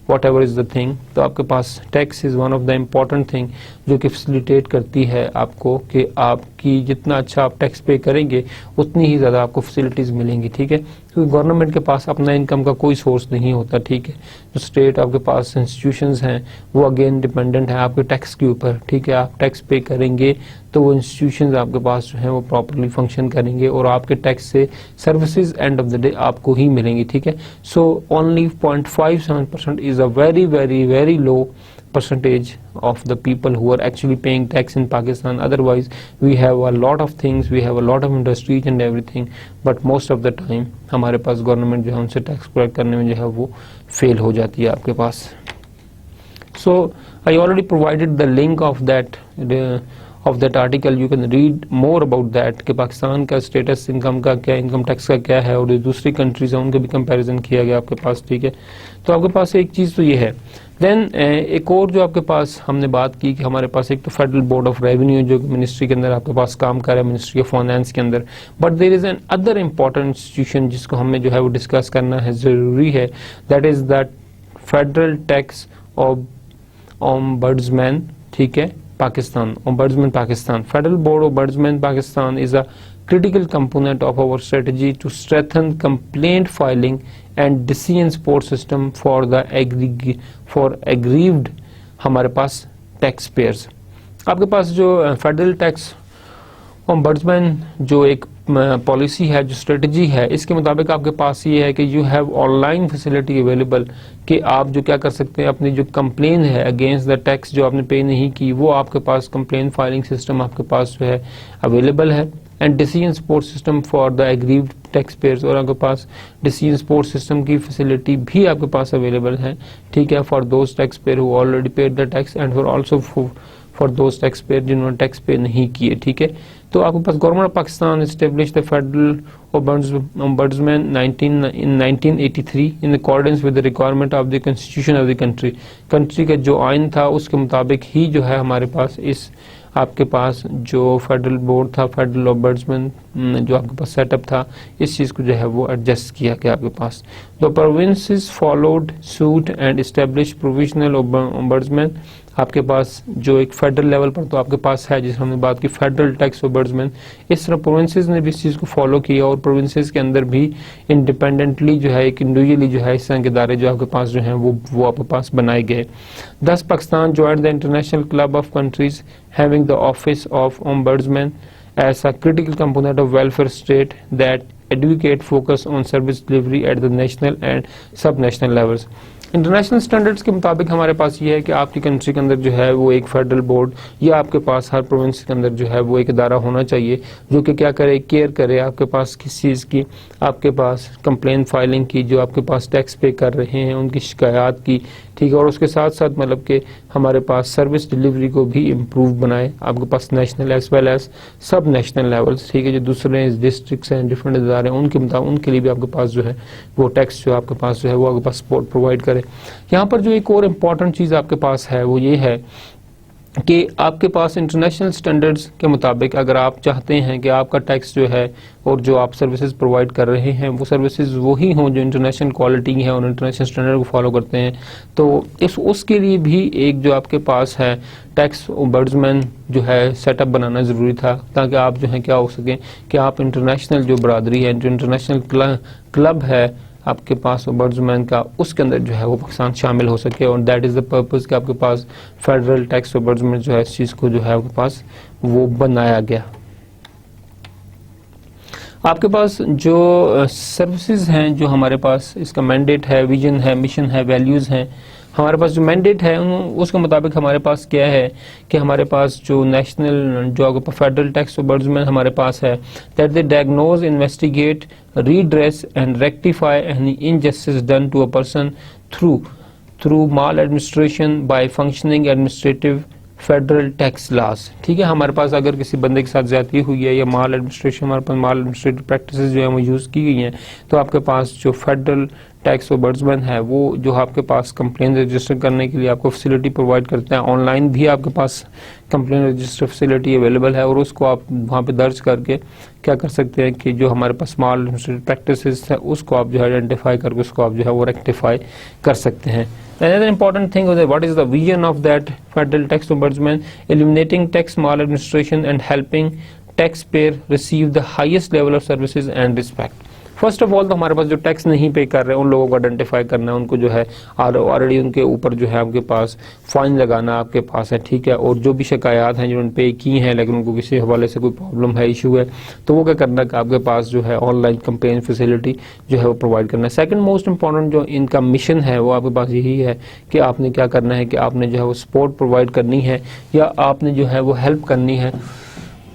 whatever is the thing। तो आपके पास tax is one of the important thing जो कि फैसिलिटेट करती है आपको कि आपकी जितना अच्छा आप टैक्स पे करेंगे उतनी ही ज़्यादा आपको फैसिलिटीज़ मिलेंगी, ठीक है। क्योंकि गवर्नमेंट के पास अपना इनकम का कोई सोर्स नहीं होता, ठीक है। जो स्टेट आपके पास इंस्टीट्यूशंस हैं वो अगेन डिपेंडेंट है आपके टैक्स के ऊपर, ठीक है। आप टैक्स पे करेंगे तो वो इंस्टीट्यूशंस आपके पास जो हैं वो प्रॉपर्ली फंक्शन करेंगे और आपके टैक्स से services and of the day आपको ही मिलेंगी, ठीक है। So only 0.57% is a very very very low percentage of the people who are actually paying tax in Pakistan। Otherwise we have a lot of things, we have a lot of industries and everything, but most of the time हमारे पास government जो है उनसे tax collect करने में जो है वो फेल हो जाती है आपके पास। So I already provided the link of that article, you can read more about that कि पाकिस्तान का स्टेटस इनकम का क्या, इनकम टैक्स का क्या है और जो दूसरी कंट्रीज है उनके भी कंपैरिजन किया गया आपके पास, ठीक है। तो आपके पास एक चीज़ तो ये है। देन एक और जो आपके पास हमने बात की कि हमारे पास एक तो फेडरल बोर्ड ऑफ रेवेन्यू जो मिनिस्ट्री के अंदर आपके पास काम कर रहा है, मिनिस्ट्री ऑफ फाइनेंस के अंदर, but there is another important institution जिसको हमें जो है वो डिस्कस करना है ज़रूरी है, that is that federal tax ombudsman, ठीक है, Pakistan, ombudsman Pakistan. Federal board ombudsman Pakistan is a critical component of our strategy to strengthen complaint filing and decision support system for the aggrieved हमारे पास टैक्स पेयर्स। आपके पास जो फेडरल टैक्स ओम्बड्समैन जो एक policy है, जो स्ट्रेटजी है, इसके मुताबिक आपके पास ये है कि you have online facility available कि आप जो क्या कर सकते हैं, अपनी जो कंप्लेन है अगेंस्ट द टैक्स जो आपने पे नहीं की वो आपके पास कंप्लेन फाइलिंग सिस्टम आपके पास जो है अवेलेबल है, and decision support system for the aggrieved tax payers, और आपके पास डिसीजन सपोर्ट सिस्टम की फैसिलिटी भी आपके पास अवेलेबल है, ठीक है, for those tax payer who already paid the tax and for also for those tax payer जिन्होंने टैक्स पे नहीं किए, ठीक है। तो आपके पास government of Pakistan establish the federal ombudsman in 1983 in accordance with the requirement of the constitution of the country का जो आइन था उसके मुताबिक ही जो है हमारे पास इस आपके पास जो फेडरल बोर्ड था, फेडरल ओम्बड्समैन जो आपके पास सेटअप था, इस चीज़ को जो है वो एडजस्ट किया गया आपके पास। The provinces followed suit and establish provisional ombudsman. आपके पास जो एक फेडरल लेवल पर तो आपके पास है, जिस हमने बात की फेडरल टैक्स ओम्बड्समैन, इस तरह प्रोविंसेस ने भी इस चीज़ को फॉलो किया और प्रोविंसेस के अंदर भी इंडिपेंडेंटली जो है, एक इंडिविजुअली जो है इस तरह के इदारे जो आपके पास जो हैं वो आपके पास बनाए गए। दस Pakistan joined the international club of countries having the office of ombudsman as a critical component of welfare state that advocate focus on service delivery at the national and sub-national levels। International standards के मुताबिक हमारे पास ये है कि आपकी country के अंदर जो है वो एक फेडरल बोर्ड या आपके पास हर प्रोविंस के अंदर जो है वो एक इदारा होना चाहिए जो कि क्या करे, केयर करे आपके पास किस चीज़ की, आपके पास कंप्लेन फाइलिंग की, जो आपके पास टैक्स पे कर रहे हैं उनकी शिकायत की, ठीक है, और उसके साथ साथ मतलब कि हमारे पास सर्विस डिलीवरी को भी इम्प्रूव बनाए आपके पास नेशनल एज वेल एज सब नेशनल लेवल्स, ठीक है, जो दूसरे डिस्ट्रिक्ट्स हैं, डिफरेंट इदारे हैं, उनके मुताबिक उनके लिए भी आपके पास जो है वो टैक्स जो आपके पास जो है वो आपके पास सपोर्ट प्रोवाइड करे। यहाँ पर जो एक और इम्पॉर्टेंट चीज़ आपके पास है वो ये है कि आपके पास इंटरनेशनल स्टैंडर्ड्स के मुताबिक अगर आप चाहते हैं कि आपका टैक्स जो है और जो आप सर्विसेज प्रोवाइड कर रहे हैं वो सर्विसेज वही हों जो इंटरनेशनल क्वालिटी है और इंटरनेशनल स्टैंडर्ड को फॉलो करते हैं, तो उसके लिए भी एक जो आपके पास है टैक्स ओम्बड्समैन जो है सेटअप बनाना ज़रूरी था, ताकि आप जो है क्या हो सकें कि आप इंटरनेशनल जो बरादरी है, जो इंटरनेशनल क्लब है आपके पास ओम्बड्समैन का, उसके अंदर जो है वो पाकिस्तान शामिल हो सके, और दैट इज़ द पर्पज़ कि आपके पास फेडरल टैक्स ओम्बड्समैन जो है इस चीज़ को जो है आपके पास वो बनाया गया। आपके पास जो सर्विसेज हैं, जो हमारे पास इसका मैंडेट है, विजन है, मिशन है, वैल्यूज़ हैं, हमारे पास जो मैंडेट है उसके मुताबिक हमारे पास क्या है कि हमारे पास जो नेशनल जो फेडरल टैक्स ओम्बड्समैन हमारे पास है, that they diagnose, investigate, redress and rectify any injustice done to a person through maladministration by functioning administrative federal tax loss, ठीक है। हमारे पास अगर किसी बंदे के साथ ज्यादती हुई है या माल एडमिनिस्ट्रेशन, हमारे पास माल एडमिनिस्ट्रेटिव प्रैक्टिसेस जो है वो यूज़ की गई हैं, तो आपके पास जो फेडरल टैक्स ओम्बड्समैन है वो जो आपके पास कंप्लेन रजिस्टर करने के लिए आपको फैसिलिटी प्रोवाइड करता है। ऑनलाइन भी आपके पास कंप्लेन रजिस्टर फैसिलिटी अवेलेबल है और उसको आप वहाँ पे दर्ज करके क्या कर सकते हैं कि जो हमारे पास माल एडमिनिस्ट्रेटिव प्रैक्टिसेस है उसको आप जो है आइडेंटिफाई करके उसको आप जो है वो रेक्टिफाई कर सकते हैं। Another important thing is what is the vision of that federal tax ombudsman? Eliminating tax maladministration and helping taxpayer receive the highest level of services and respect. First of all तो हमारे पास जो tax नहीं पे कर रहे हैं उन लोगों को आइडेंटिफाई करना है, उनको जो है ऑलरेडी उनके ऊपर जो है आपके पास फाइन लगाना आपके पास है, ठीक है। और जो भी शिकायत हैं जिन्होंने पे की हैं लेकिन उनको किसी हवाले से कोई प्रॉब्लम है, इशू है, तो वो क्या करना है कि आपके पास जो है ऑनलाइन कंप्लेन फैसिलिटी जो है वो प्रोवाइड करना है। सेकंड मोस्ट इंपॉर्टेंट जो इनका मिशन है वो आपके पास यही है कि आपने क्या करना है कि आपने जो है वो सपोर्ट प्रोवाइड करनी है या आपने जो है वो हेल्प करनी है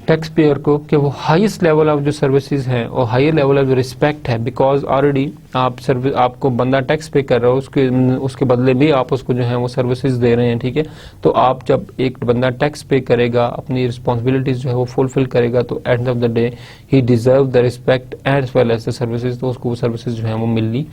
टैक्स पेयर को कि वो हाईएस्ट लेवल ऑफ जो सर्विसेज हैं और हायर लेवल ऑफ जो रिस्पेक्ट है, बिकॉज ऑलरेडी आप सर्विस आपको बंदा टैक्स पे कर रहा है उसके बदले भी आप उसको जो है वो सर्विसेज दे रहे हैं, ठीक है। तो आप जब एक बंदा टैक्स पे करेगा, अपनी रिस्पॉन्सिबिलिटीज जो है वो फुलफिल करेगा, तो end of the day he deserve the respect as well as the services, तो उसको वो सर्विसेज जो है वो मिलनी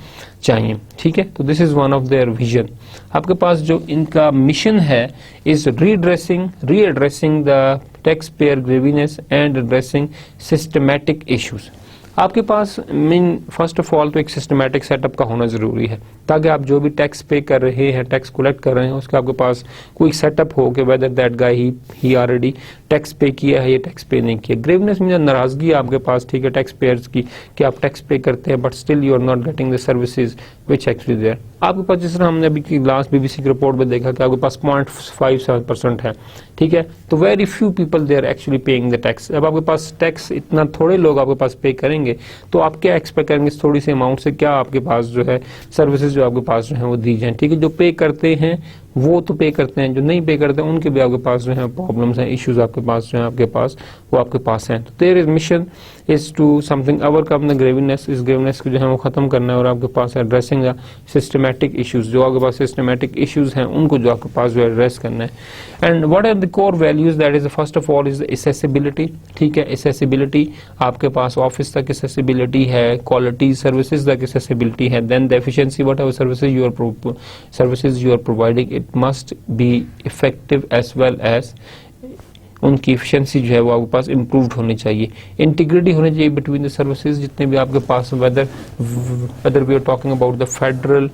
चाहिए, ठीक है। तो this is one of their vision. आपके पास जो इनका मिशन है is readdressing the taxpayer grievances and addressing systematic issues. आपके पास फर्स्ट ऑफ ऑल तो एक सिस्टमैटिक सेटअप का होना जरूरी है ताकि आप जो भी टैक्स पे कर रहे हैं, टैक्स कलेक्ट कर रहे हैं, उसका आपके पास कोई सेटअप हो कि whether that guy he already tax पे किया है या टैक्स पे नहीं किया। ग्रीवनेस मीन नाराजगी आपके पास, ठीक है, टैक्स पेयर्स की कि आप टैक्स पे करते हैं but still you are not getting the services which actually there. आपके पास जिस तरह हमने अभी लास्ट बीबीसी की रिपोर्ट में देखा कि आपके पास 0.57% है, ठीक है, तो very few people they are actually paying the tax. अब आपके पास टैक्स इतना थोड़े लोग आपके पास पे करेंगे तो आप क्या एक्सपेक्ट करेंगे इस थोड़ी सी अमाउंट से क्या आपके पास जो है सर्विसेज जो आपके पास जो है वो दी जाए, ठीक है। जो पे करते हैं वो तो पे करते हैं, जो नहीं पे करते हैं उनके भी आपके पास जो है प्रॉब्लम्स हैं, इश्यूज आपके पास जो है आपके पास वो आपके पास हैं। तो there is mission is to something overcome the grievance, इस ग्रीवनेस को जो है वो खत्म करना है और आपके पास एड्रेसिंग द सिस्टमैटिक इश्यूज, जो आपके पास सिस्टमैटिक इश्यूज हैं उनको जो आपके पास जो एड्रेस करना है। And what are the core values, that is first of all is accessibility, ठीक है। एक्सेसिबिलिटी आपके पास ऑफिस तक एक्सेसिबिलिटी है, क्वालिटी सर्विसेज तक एक्सेसिबिलिटी है, then the efficiency whatever services you are providing it must be effective as well as उनकी efficiency जो है वो आपके पास इम्प्रूव्ड होनी चाहिए। इंटीग्रिटी होनी चाहिए बिटवीन द सर्विसेज जितने भी आपके पास, whether we are talking about the federal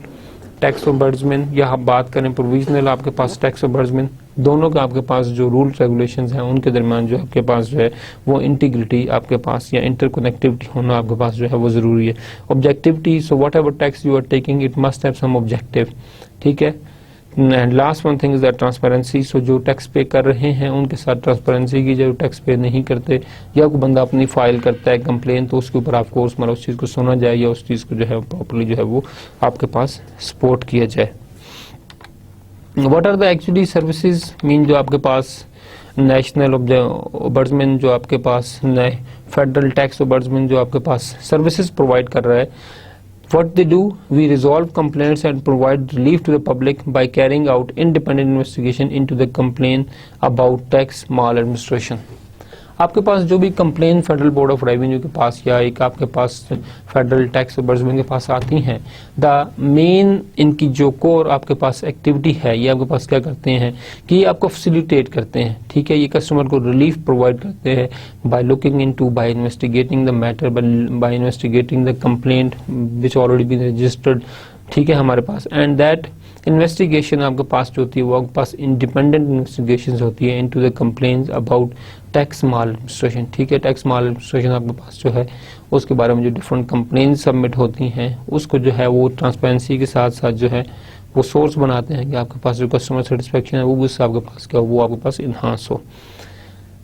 tax ombudsman या आप बात करें प्रोविजनल आपके पास टैक्स ओम्बड्समैन, दोनों के आपके पास जो रूल्स रेगुलेशंस हैं उनके दरमियान जो आपके पास जो है वो इंटीग्रिटी आपके पास या इंटरकनेक्टिविटी होना आपके पास जो है वो जरूरी है। Objectivity, so whatever tax you are taking it must have some objective, ठीक है। And last one thing is that transparency, so जो टैक्स पे कर रहे हैं उनके साथ ट्रांसपेरेंसी की, जो टैक्स पे नहीं करते या कोई बंदा अपनी फाइल करता है कंप्लेन तो उसके ऊपर आपको उस चीज़ को सुना जाए या उस चीज़ को जो है प्रॉपर्ली जो है वो आपके पास सपोर्ट किया जाए। What are the actually services mean, जो आपके पास नेशनल ओम्बड्समैन जो आपके पास फेडरल टैक्स ओम्बड्समैन जो आपके पास सर्विसेज प्रोवाइड कर रहा है, what they do, we resolve complaints and provide relief to the public by carrying out independent investigation into the complaint about tax maladministration. आपके पास जो भी complain federal board of revenue के पास या एक आपके पास फेडरल टैक्स ओम्बड्समैन के पास आती हैं, द मेन इनकी जो कोर आपके पास एक्टिविटी है ये आपके पास क्या करते हैं कि ये आपको फैसिलिटेट करते हैं, ठीक है। ये कस्टमर को रिलीफ प्रोवाइड करते हैं by looking into, by investigating the matter, by investigating the complaint which already been registered, ठीक है हमारे पास। एंड दैट इन्वेस्टिगेशन आपके पास जो होती है वो आपके पास इंडिपेंडेंट इन्वेस्टिगेशन होती है into the complaints about tax mall administration, ठीक है। टैक्स माल एडमिनिस्ट्रेशन आपके पास जो है उसके बारे में जो डिफरेंट कंप्लेंट सबमिट होती हैं उसको जो है वो ट्रांसपेरेंसी के साथ साथ जो है वो सोर्स बनाते हैं कि आपके पास जो कस्टमर सेटिस्फेक्शन है वो भी उससे आपके पास क्या वो आपके पास इन्हांस हो।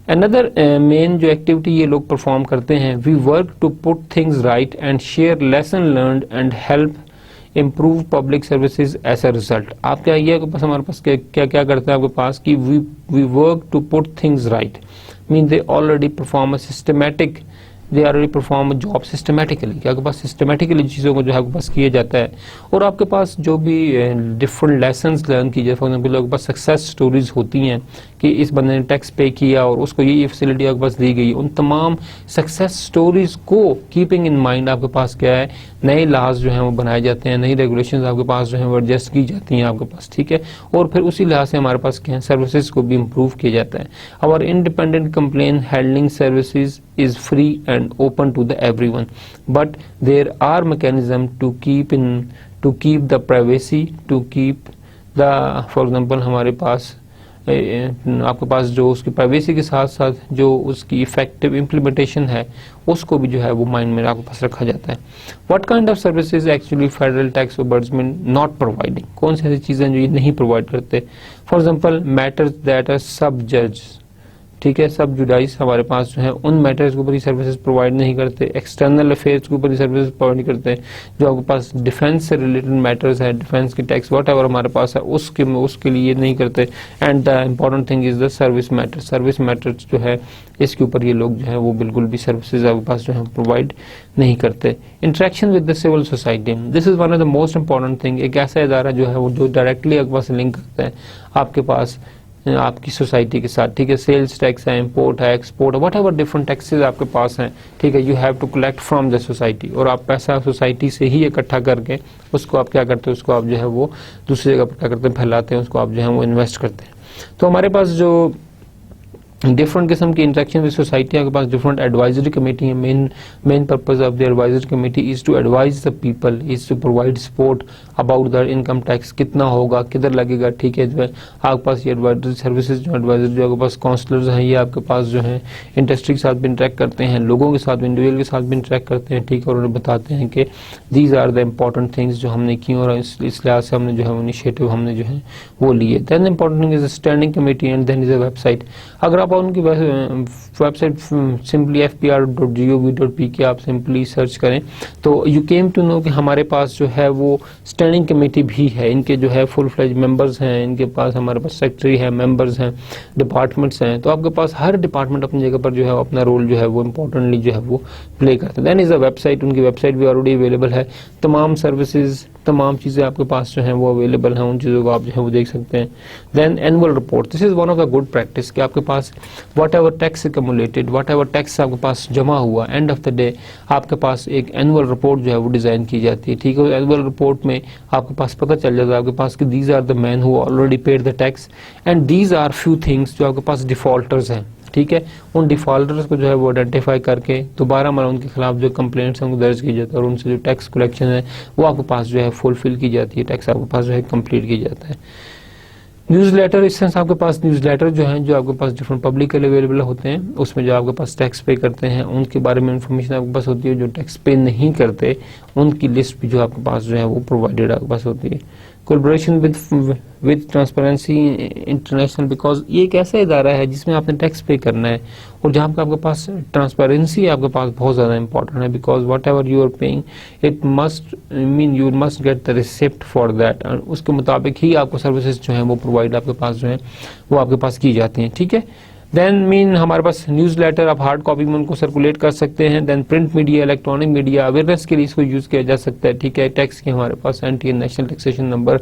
अनदर मेन जो एक्टिविटी ये लोग परफॉर्म करते हैं, we work to put things right and share lesson learned and help improve public services as a result. आप क्या ये बस हमारे पास क्या क्या करते हैं आपके पास कि we work to put things right mean they already perform a systematic, they already perform a job systematically, आपके पास सिस्टमैटिकली चीज़ों को जो है आपके पास किया जाता है। और आपके पास जो भी डिफरेंट लेसन्स लर्न कीजिए, फॉर एग्जाम्पल आपके पास सक्सेस स्टोरीज होती हैं कि इस बंदे ने टैक्स पे किया और उसको ये फैसिलिटी आपके पास दी गई, उन तमाम सक्सेस स्टोरीज को कीपिंग इन माइंड आपके पास क्या है, नए लॉज जो हैं वो बनाए जाते हैं, नई रेगुलेशंस आपके पास जो हैं वो एडजस्ट की जाती हैं आपके पास, ठीक है। और फिर उसी लिहाज से हमारे पास क्या है, सर्विसेज को भी इम्प्रूव किया जाता है। और independent complain handling services is free and open to the everyone, but there are mechanism to keep the privacy, to keep the, for example हमारे पास आपके पास जो उसकी प्राइवेसी के साथ साथ जो उसकी इफेक्टिव इम्प्लीमेंटेशन है उसको भी जो है वो माइंड में आपके पास रखा जाता है। What kind of services actually federal tax ombudsman not providing, कौन सी ऐसी चीजें जो ये नहीं प्रोवाइड करते। For example matters that are sub जज, ठीक है, सब जुडाइस हमारे पास जो है उन मैटर्स के ऊपर ही सर्विसेज प्रोवाइड नहीं करते, एक्सटर्नल अफेयर्स के ऊपर ही सर्विसेज प्रोवाइड नहीं करते, जो आपके पास डिफेंस से रिलेटेड मैटर्स है, डिफेंस की टैक्स वट एवर हमारे पास है उसके लिए नहीं करते। And the important thing is the service matters जो है इसके ऊपर ये लोग जो है वो बिल्कुल भी सर्विसेज आपके पास जो है प्रोवाइड नहीं करते। Interaction with the civil society, this is one of the most important thing. एक ऐसा इदारा जो है वो जो डायरेक्टली आपके पास लिंक करता है आपके पास आपकी सोसाइटी के साथ, ठीक है। सेल्स टैक्स है, इंपोर्ट है, एक्सपोर्ट है, व्हाटएवर डिफरेंट टैक्सेस आपके पास हैं, ठीक है, you have to collect from the society, और आप पैसा सोसाइटी से ही इकट्ठा करके उसको आप क्या करते हैं, उसको आप जो है वो दूसरी जगह पर क्या करते हैं, फैलाते हैं, उसको आप जो है वो इन्वेस्ट करते हैं। तो हमारे पास जो डिफरेंट किस्म की इंटरेक्शन विद सोसाइटी के पास डिफरेंट एडवाइजरी कमेटी है। Main purpose of the advisory committee is to advise the people, is to provide support about the income tax, कितना होगा, किधर लगेगा, ठीक है। जो है आपके पास ये एडवाइजरी सर्विसेज जो एडवाइजर जो आपके पास काउंसलर्स हैं, ये आपके पास जो है इंडस्ट्री के साथ भी इंटरेक्ट करते हैं, लोगों के साथ भी, इंडिविजुअल के साथ भी इंटरेक्ट करते हैं, ठीक है, और उन्हें बताते हैं कि these are the important things जो हमने की और इस लिहाज से हमने जो है इनिशिएटिव हमने जो है वो लिए। Then important thing is the standing committee and then is a website. अगर आप उनकी वेबसाइट सिंपली fpr.gov.pk आप सिंपली सर्च करें तो यू केम टू नो कि हमारे पास जो है वो स्टैंडिंग कमेटी भी है, इनके जो है फुल फ्लेज मेंबर्स हैं, इनके पास हमारे पास सेक्रेटरी है, मेंबर्स हैं, डिपार्टमेंट्स हैं। तो आपके पास हर डिपार्टमेंट अपनी जगह पर जो है अपना रोल जो है वो इम्पोर्टेंटली जो है वो प्ले करते हैं। देन इज अ वेबसाइट, उनकी वेबसाइट भी ऑलरेडी अवेलेबल है, तमाम सर्विसेज तमाम चीजें आपके पास जो है वो अवेलेबल हैं, उन चीजों को आप जो है वो देख सकते हैं। Then annual report, this is one of the good practice कि आपके पास whatever tax accumulated, whatever tax आपके पास जमा हुआ, एंड ऑफ द डे आपके पास एक एनुअल रिपोर्ट जो है वो डिजाइन की जाती है, ठीक है। एनुअल रिपोर्ट में आपके पास पता चल जाता है आपके पास कि these are the man who already paid the tax and these are few things जो आपके पास डिफॉल्टर्स हैं, ठीक है। उन डिफॉल्टर्स को जो है वो आइडेंटिफाई करके दोबारा मतलब उनके खिलाफ जो कंप्लेंट्स हैं उनको दर्ज की जाता है और उनसे जो टैक्स कलेक्शन है वो आपके पास जो है फुलफिल की जाती है, टैक्स आपके पास जो है कंप्लीट की जाता है। न्यूज़लेटर, इस सेंस आपके पास न्यूज़लेटर जो हैं जो आपके पास डिफरेंट पब्लिकली अवेलेबल होते हैं, उसमें जो आपके पास टैक्स पे करते हैं उनके बारे में इंफॉर्मेशन आपके पास होती है, जो टैक्स पे नहीं करते उनकी लिस्ट भी जो आपके पास जो है वो प्रोवाइडेड आपके पास होती है। Collaboration with transparency international, because ये एक ऐसा इदारा है जिसमें आपने टैक्स पे करना है और जहाँ पे आपके पास ट्रांसपेरेंसी आपके पास बहुत ज़्यादा इंपॉर्टेंट है, because whatever you are paying it must mean you must get the receipt for that, उसके मुताबिक ही आपको सर्विसेज जो है वो प्रोवाइड आपके पास जो है वो आपके पास की जाती हैं, ठीक है। देन मीन हमारे पास न्यूज़ लेटर आप हार्ड कॉपी में उनको सर्कुलेट कर सकते हैं। Then print media, electronic media, awareness के लिए इसको यूज़ किया जा सकता है, ठीक है। टैक्स की हमारे पास एनटी नेशनल टैक्सेशन नंबर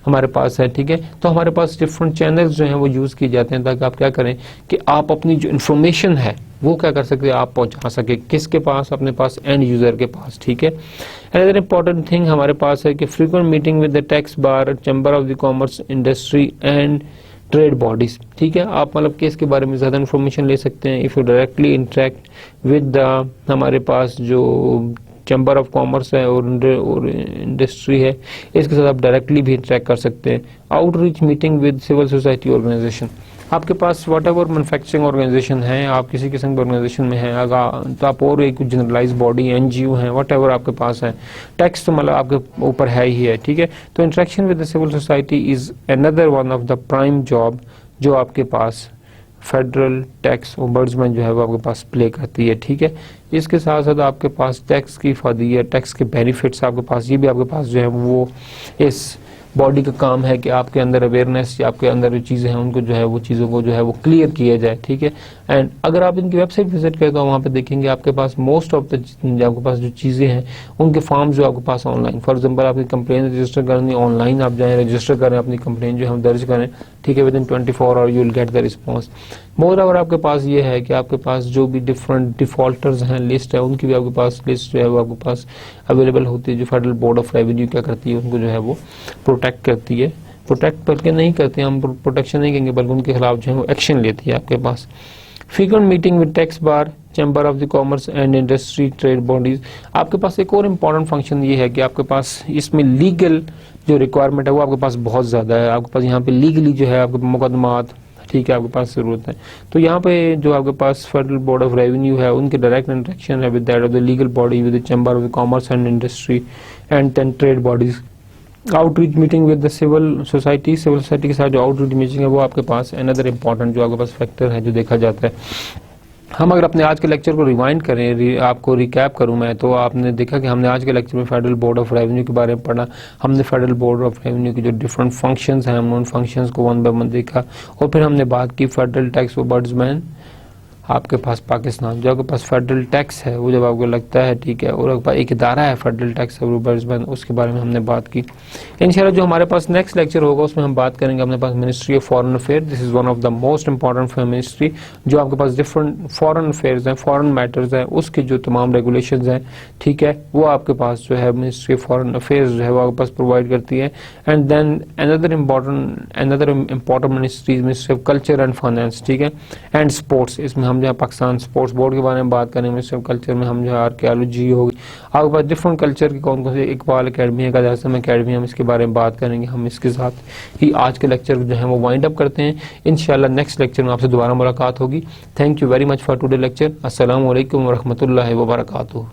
हमारे पास है, ठीक है। तो हमारे पास डिफरेंट चैनल्स जो हैं वो यूज़ किए जाते हैं ताकि आप क्या करें कि आप अपनी जो इन्फॉर्मेशन है वो क्या कर सकते हैं, आप पहुंचा सके किसके पास, अपने पास एंड यूजर के पास, ठीक है। अनदर इंपॉर्टेंट थिंग हमारे पास है कि frequent meeting with the tax bar, chamber of the commerce, industry and trade bodies, ठीक है। आप मतलब केस के बारे में ज़्यादा इन्फॉर्मेशन ले सकते हैं if you directly interact with the हमारे पास जो चैम्बर ऑफ कॉमर्स है और इंडस्ट्री है, इसके साथ आप डायरेक्टली भी इंटरेक्ट कर सकते हैं। Outreach meeting with civil society organisation, आपके पास वट एवर मैन्युफैक्चरिंग ऑर्गेनाइजेशन है, आप किसी किस्म की ऑर्गेनाइजेशन में हैं, अगर तो आप और एक जनरलाइज बॉडी एनजीओ हैं, वट एवर आपके पास है, टैक्स तो मतलब आपके ऊपर है ही है, ठीक है। तो interaction with the civil society is another one of the prime job जो आपके पास फेडरल टैक्स ओम्बड्समैन जो है वो आपके पास प्ले करती है, ठीक है। इसके साथ साथ आपके पास टैक्स की फदीयत, टैक्स के बेनिफिट्स आपके पास, ये भी आपके पास जो है वो इस बॉडी का काम है कि आपके अंदर अवेयरनेस या आपके अंदर जो चीज़ें हैं उनको जो है वो चीज़ों को जो है वो क्लियर किया जाए, ठीक है। एंड अगर आप इनकी वेबसाइट विजिट करें तो वहाँ पे देखेंगे आपके पास मोस्ट ऑफ द आपके पास जो चीज़ें हैं उनके फॉर्म्स जो आपके पास ऑनलाइन, फॉर एग्जांपल आपकी कंप्लेन रजिस्टर करनी ऑनलाइन, आप जाएं रजिस्टर करें अपनी कंप्लेन जो हम दर्ज करें, ठीक है, within 24 hour you will get the response. Moreover आपके पास ये है कि आपके पास जो भी डिफरेंट डिफॉल्टर्स हैं लिस्ट है उनकी भी आपके पास लिस्ट जो है वो आपके पास अवेलेबल होती है, जो फेडरल बोर्ड ऑफ रेवेन्यू क्या करती है उनको जो है वो प्रोटेक्ट करती है, प्रोटेक्ट करके नहीं करते, हम प्रोटेक्शन नहीं कहेंगे बल्कि उनके खिलाफ जो है वो एक्शन लेती है आपके पास। Frequent meeting with tax bar, chamber of the commerce and industry, trade bodies. आपके पास एक और इम्पॉर्टेंट फंक्शन ये है कि आपके पास इसमें लीगल जो रिक्वायरमेंट है वो आपके पास बहुत ज़्यादा है, आपके पास यहाँ पे लीगली जो है आपके मुकदमात, ठीक है, आपके पास जरूरत है। तो यहाँ पे जो आपके पास फेडरल बोर्ड ऑफ रेवेन्यू है उनके डायरेक्ट इंटरेक्शन है with that of the legal body, with the chamber of the commerce and industry and then trade bodies. Outreach meeting with the civil society के साथ जो आउटरीच मीटिंग है वो आपके पास another important जो आपके पास फैक्टर है जो देखा जाता है। हम अगर अपने आज के लेक्चर को रिवाइंड करें, आपको रिकैप करूं मैं, तो आपने देखा कि हमने आज के लेक्चर में फेडरल बोर्ड ऑफ रेवेन्यू के बारे में पढ़ा, हमने फेडरल बोर्ड ऑफ रेवेन्यू के जो डिफरेंट फंक्शंस हैं हमने उन फंक्शंस को वन बाय वन देखा, और फिर हमने बात की फेडरल टैक्स ओम्बड्समैन आपके पास पाकिस्तान, जो आपके पास फेडरल टैक्स है वो जब आपको लगता है, ठीक है, और आपके पास एक इदारा है फेडरल टैक्स ओम्बड्समैन, उसके बारे में हमने बात की। इंशाल्लाह जो हमारे पास नेक्स्ट लेक्चर होगा उसमें हम बात करेंगे अपने पास ministry of foreign affair, this is one of the most important ministry, जो आपके पास डिफरेंट फॉरेन अफेयर्स हैं, फॉरेन मैटर्स हैं, उसके जो तमाम रेगुलेशंस हैं, ठीक है, वो आपके पास जो है मिनिस्ट्री ऑफ फॉरेन अफेयर्स जो है वो आपके पास प्रोवाइड करती है। And then another important ministry of culture and finance, ठीक है, एंड स्पोर्ट्स, इसमें हम जो है पाकिस्तान स्पोर्ट्स बोर्ड के बारे में बात करेंगे। मिनिस्ट्री ऑफ कल्चर में हम जो है आर्कियोलॉजी होगी, आपके पास डिफरेंट कल्चर की कौन कौन से, इकबाल अकेडमी है, कायद-ए-आज़म अकेडमी, हम इसके बारे में बात करेंगे। हम इसके साथ ही आज के लेक्चर जो है वो वाइंड अप करते हैं। इंशाल्लाह नेक्स्ट लेक्चर में आपसे दोबारा मुलाकात होगी। Thank you very much for today lecture. अस्सलाम वालेकुम व रहमतुल्लाहि व बरकातुहू।